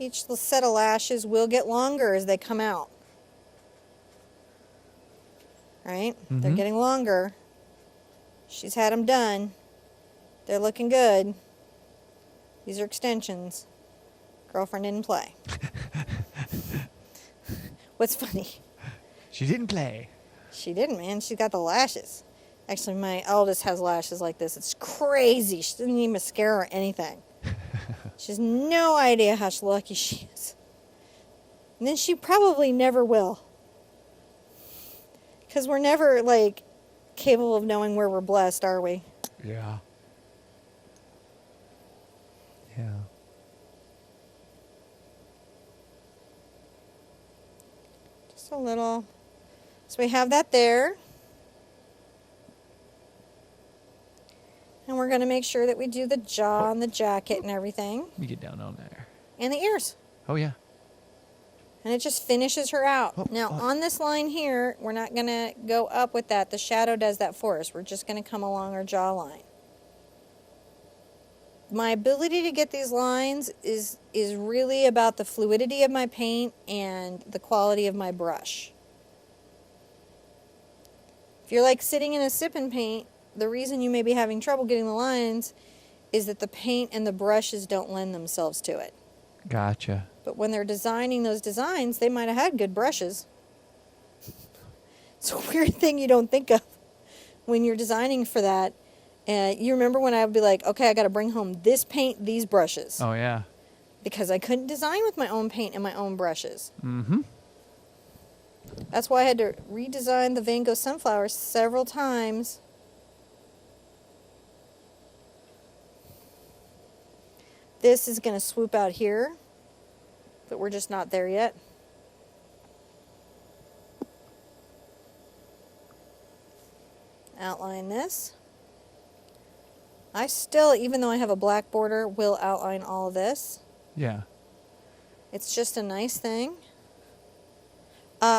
Each set of lashes will get longer as they come out. Right? They're Mhm. getting longer. She's had them done. They're looking good. These are extensions. Girlfriend didn't play. What's funny? She didn't play. She didn't, man. She got the lashes. Actually, my eldest has lashes like this. It's crazy. She doesn't need mascara or anything. She has no idea how lucky she is. And then she probably never will. Because we're never, like, capable of knowing where we're blessed, are we? Yeah. Yeah. Just a little. So we have that there. And we're going to make sure that we do the jaw and the jacket and everything. You get down on there. And the ears. Oh, yeah. And it just finishes her out. Oh, Now, oh. on this line here, we're not going to go up with that. The shadow does that for us. We're just going to come along our jawline. My ability to get these lines is really about the fluidity of my paint and the quality of my brush. If you're like sitting in a sip and paint, the reason you may be having trouble getting the lines is that the paint and the brushes don't lend themselves to it. Gotcha. But when they're designing those designs, they might have had good brushes. It's a weird thing you don't think of when you're designing for that. You remember when I would be like, okay, I got to bring home this paint, these brushes. Oh, yeah. Because I couldn't design with my own paint and my own brushes. Mm-hmm. That's why I had to redesign the Van Gogh Sunflower several times. This is going to swoop out here, but we're just not there yet. Outline this. I still, even though I have a black border, will outline all of this. Yeah. It's just a nice thing.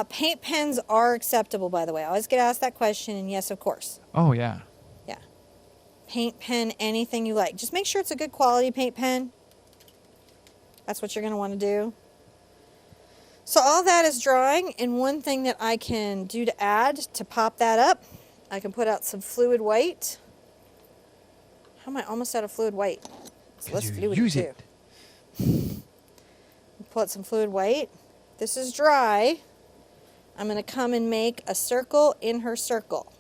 Paint pens are acceptable, by the way. I always get asked that question, and yes, of course. Oh, yeah. Yeah. Paint pen, anything you like. Just make sure it's a good quality paint pen. That's what you're going to want to do. So all that is drying, and one thing that I can do to add to pop that up, I can put out some fluid white. How am I almost out of fluid white? So let's do use it it. too. Pull out some fluid white. This is dry. I'm going to come and make a circle in her circle.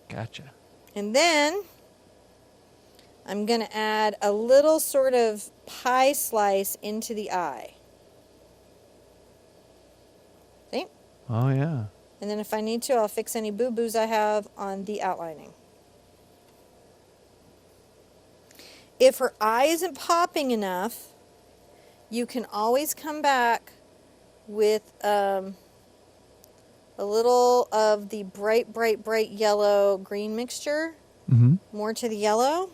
Gotcha. And then I'm going to add a little sort of pie slice into the eye. See? Oh, yeah. And then if I need to, I'll fix any boo-boos I have on the outlining. If her eye isn't popping enough, you can always come back with a little of the bright, bright, bright yellow green mixture, Mm-hmm. more to the yellow,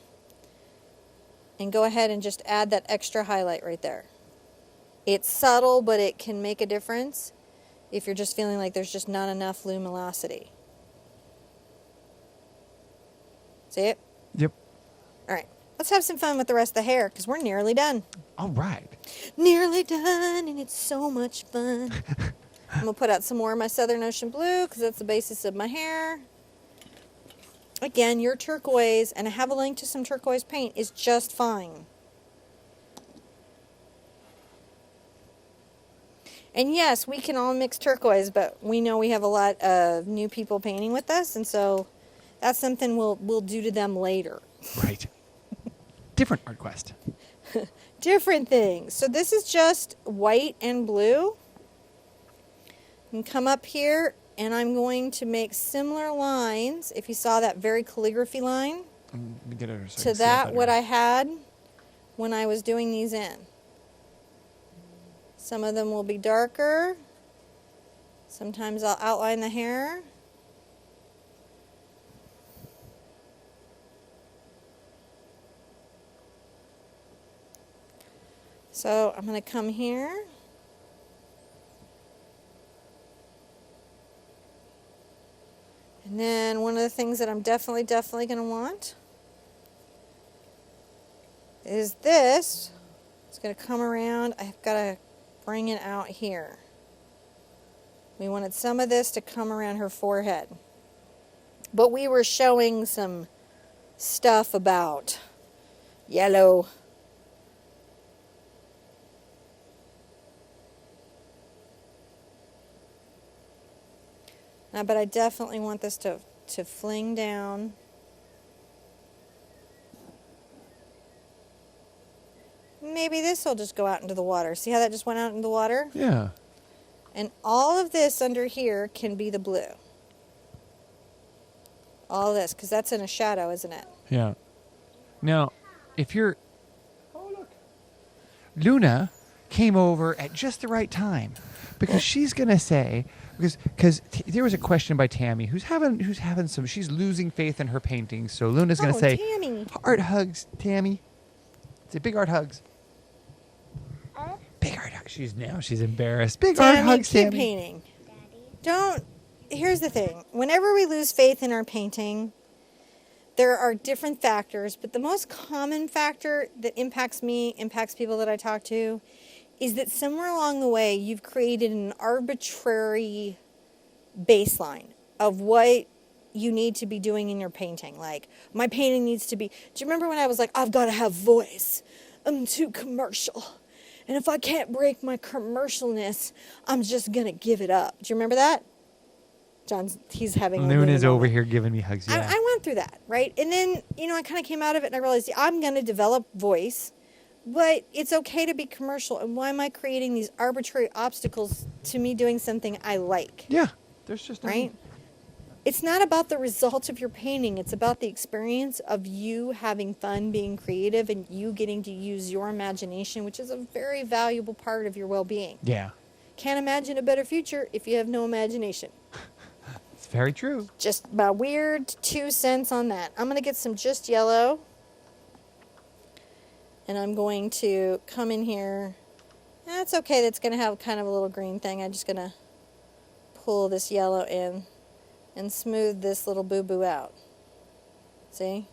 and go ahead and just add that extra highlight right there. It's subtle, but it can make a difference if you're just feeling like there's just not enough luminosity. See it? Yep. All right. Let's have some fun with the rest of the hair, because we're nearly done. All right. Nearly done, and it's so much fun. I'm going to put out some more of my Southern Ocean Blue because that's the basis of my hair. Again, your turquoise, and I have a link to some turquoise paint, is just fine. And yes, we can all mix turquoise, but we know we have a lot of new people painting with us, and so that's something we'll do to them later. Right. Different art quest. Different things. So this is just white and blue. And come up here, and I'm going to make similar lines. If you saw that very calligraphy line, Get it to that what I had when I was doing these in. Some of them will be darker. Sometimes I'll outline the hair. So I'm going to come here. And then one of the things that I'm definitely going to want is this. It's going to come around. I've got to bring it out here. We wanted some of this to come around her forehead. But we were showing some stuff about yellow. But I definitely want this to fling down. Maybe this will just go out into the water. See how that just went out into the water? Yeah. And all of this under here can be the blue. All of this, because that's in a shadow, isn't it? Yeah. Now, if you're... Oh, look. Luna came over at just the right time, because she's going to say... Because there was a question by Tammy who's having some, she's losing faith in her paintings. So Luna's going to say, Tammy. Art hugs, Tammy. Say big art hugs. Big art hugs. She's embarrassed. Big art hugs, keep Tammy. Painting. Daddy. Here's the thing. Whenever we lose faith in our painting, there are different factors, but the most common factor that impacts me, impacts people that I talk to, is that somewhere along the way you've created an arbitrary baseline of what you need to be doing in your painting. Like, my painting needs to be... Do you remember when I was like, I've got to have voice? I'm too commercial. And if I can't break my commercialness, I'm just going to give it up. Do you remember that? He's having a Luna's over here giving me hugs, yeah. I went through that, right? And then, I kind of came out of it and I realized I'm going to develop voice. But it's okay to be commercial, and why am I creating these arbitrary obstacles to me doing something I like? Yeah, there's just... Right? It's not about the result of your painting. It's about the experience of you having fun being creative and you getting to use your imagination, which is a very valuable part of your well-being. Yeah. Can't imagine a better future if you have no imagination. It's very true. Just my weird 2 cents on that. I'm going to get some just yellow. And I'm going to come in here. That's okay. That's going to have kind of a little green thing. I'm just going to pull this yellow in and smooth this little boo-boo out. See?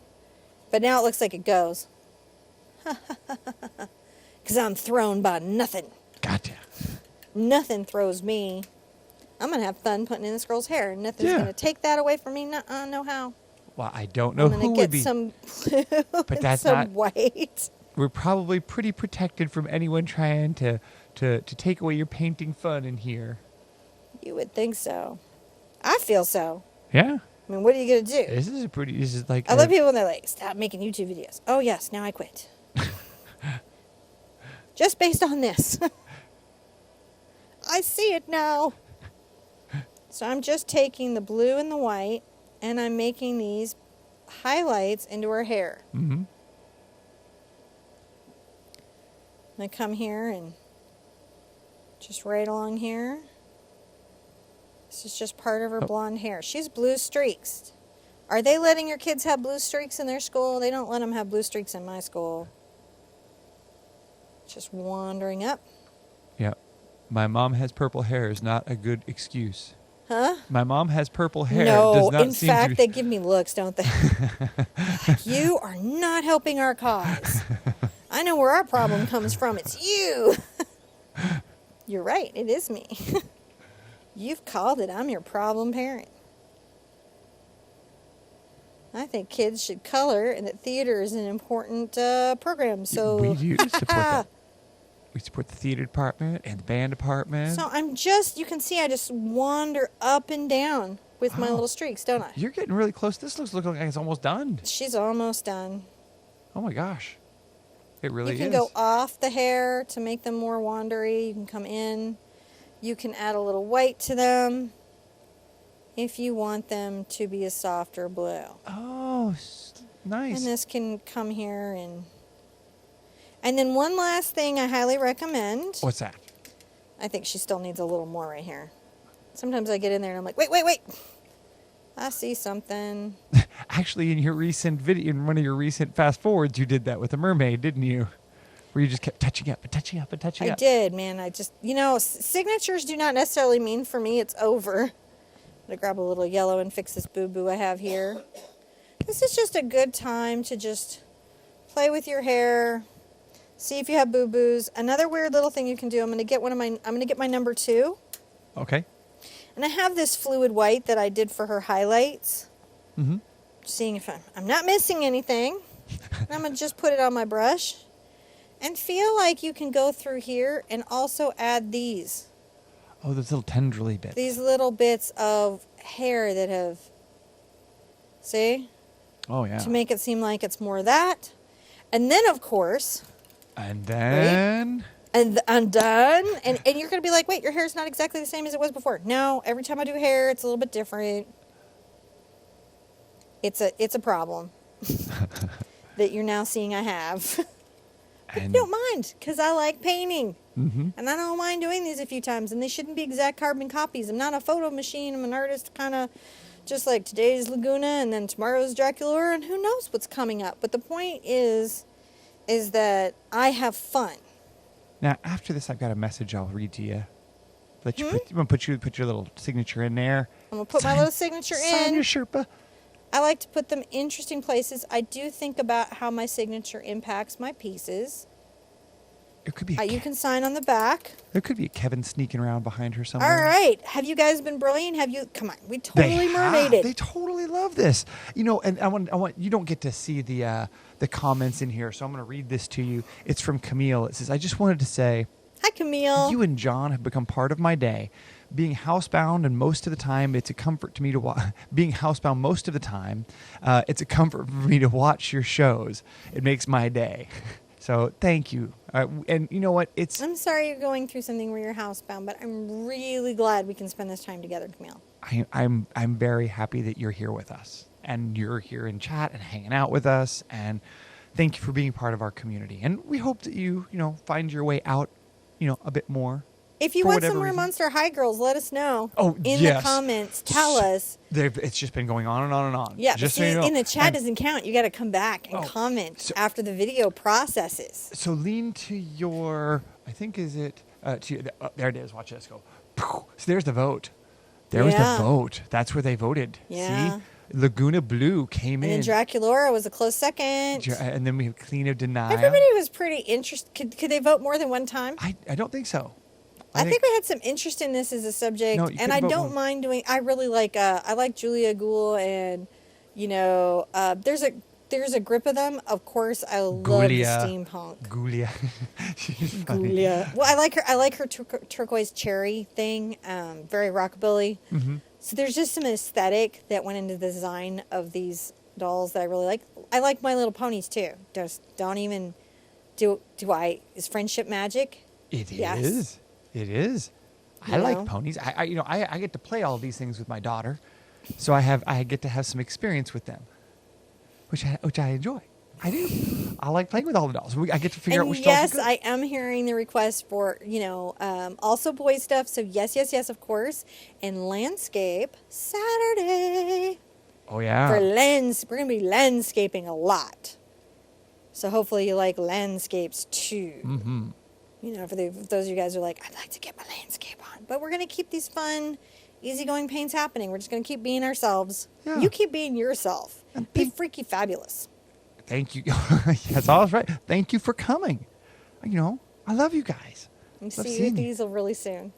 But now it looks like it goes. Because I'm thrown by nothing. Gotcha. Nothing throws me. I'm going to have fun putting in this girl's hair. Nothing's going to take that away from me. No how. Well, I don't know who would be. I'm going to get some blue but that's some not white. We're probably pretty protected from anyone trying to take away your painting fun in here. You would think so. I feel so. Yeah. I mean, what are you going to do? This is like... I love people when they're like, stop making YouTube videos. Oh, yes, now I quit. Just based on this. I see it now. So I'm just taking the blue and the white, and I'm making these highlights into her hair. Mm-hmm. I come here and just right along here. This is just part of her blonde hair. She's blue streaks. Are they letting your kids have blue streaks in their school? They don't let them have blue streaks in my school. Just wandering up. Yeah. My mom has purple hair is not a good excuse. Huh? My mom has purple hair. No, does not in seem fact, to be... they give me looks, don't they? You are not helping our cause. I know where our problem comes from. It's you. You're right. It is me. You've called it. I'm your problem parent. I think kids should color and that theater is an important program. So we do support that. We support the theater department and the band department. So you can see I just wander up and down with my little streaks, don't I? You're getting really close. This looks like it's almost done. She's almost done. Oh my gosh. It really is. You can go off the hair to make them more wandery. You can come in. You can add a little white to them if you want them to be a softer blue. Oh, nice. And this can come here and then one last thing I highly recommend. What's that? I think she still needs a little more right here. Sometimes I get in there and I'm like, wait. I see something. Actually, in your recent video, in one of your recent fast forwards, you did that with a mermaid, didn't you? Where you just kept touching up and touching up and touching up. I did, man. I just, signatures do not necessarily mean for me it's over. I'm going to grab a little yellow and fix this boo-boo I have here. This is just a good time to just play with your hair. See if you have boo-boos. Another weird little thing you can do, I'm going to get my number 2. Okay. And I have this fluid white that I did for her highlights. Mm-hmm. Seeing if I'm not missing anything. I'm going to just put it on my brush. And feel like you can go through here and also add these. Oh, those little tendrily bits. These little bits of hair that have, see? Oh, yeah. To make it seem like it's more that. And then, of course... And then... And undone. And you're going to be like, wait, your hair's not exactly the same as it was before. No, every time I do hair, it's a little bit different. It's a problem that you're now seeing I have. But you don't mind, because I like painting. Mm-hmm. And I don't mind doing these a few times. And they shouldn't be exact carbon copies. I'm not a photo machine. I'm an artist, kind of just like today's Laguna and then tomorrow's Dracula, and who knows what's coming up. But the point is that I have fun. Now, after this, I've got a message I'll read to you. I'm going to put your little signature in there. I'm going to put my little signature in. Sign your Sherpa. I like to put them in interesting places. I do think about how my signature impacts my pieces. It could be. You can sign on the back. There could be a Kevin sneaking around behind her somewhere. All right. Have you guys been brilliant? Come on. We totally mermaided. They totally love this. And I want you don't get to see the comments in here, so I'm going to read this to you. It's from Camille. It says, "I just wanted to say, hi, Camille. You and John have become part of my day. Being housebound, and most of the time, it's a comfort to me to being housebound most of the time, it's a comfort for me to watch your shows. It makes my day." So thank you. And you know what? I'm sorry you're going through something where you're housebound, but I'm really glad we can spend this time together, Camille. I'm very happy that you're here with us, and you're here in chat and hanging out with us, and thank you for being part of our community. And we hope that you find your way out, a bit more. If you want some more Monster High girls, let us know. Oh, in the comments, tell us. It's just been going on and on and on. Yeah, just but in the chat doesn't count. You got to come back and comment after the video processes. So lean to your, I think, is it? There it is. Watch this go. So there's the vote. There was the vote. That's where they voted. Yeah. See? Laguna Blue came in. And then Dracula was a close second. And then we have Clean of Denial. Everybody was pretty interested. Could they vote more than one time? I don't think so. I think we had some interest in this as a subject, and I don't mind doing. I really like. I like Julia Gould, and there's a grip of them. Of course, I love the steampunk. Julia. Julia. Well, I like her turquoise cherry thing. Very rockabilly. Mm-hmm. So there's just some aesthetic that went into the design of these dolls that I really like. I like My Little Ponies too. Don't even do I? Is friendship magic? It is. It is. I like ponies. I get to play all these things with my daughter, so I get to have some experience with them, which I enjoy. I do. I like playing with all the dolls. I get to figure out which dolls are good. Yes, I am hearing the request for also boy stuff. So yes, of course. And landscape Saturday. Oh yeah. We're gonna be landscaping a lot. So hopefully you like landscapes too. Mm-hmm. For those of you guys who are like, I'd like to get my landscape on. But we're going to keep these fun, easygoing paints happening. We're just going to keep being ourselves. Yeah. You keep being yourself. Be freaky fabulous. Thank you. That's all right. Thank you for coming. I love you guys. See you at the Easel really soon.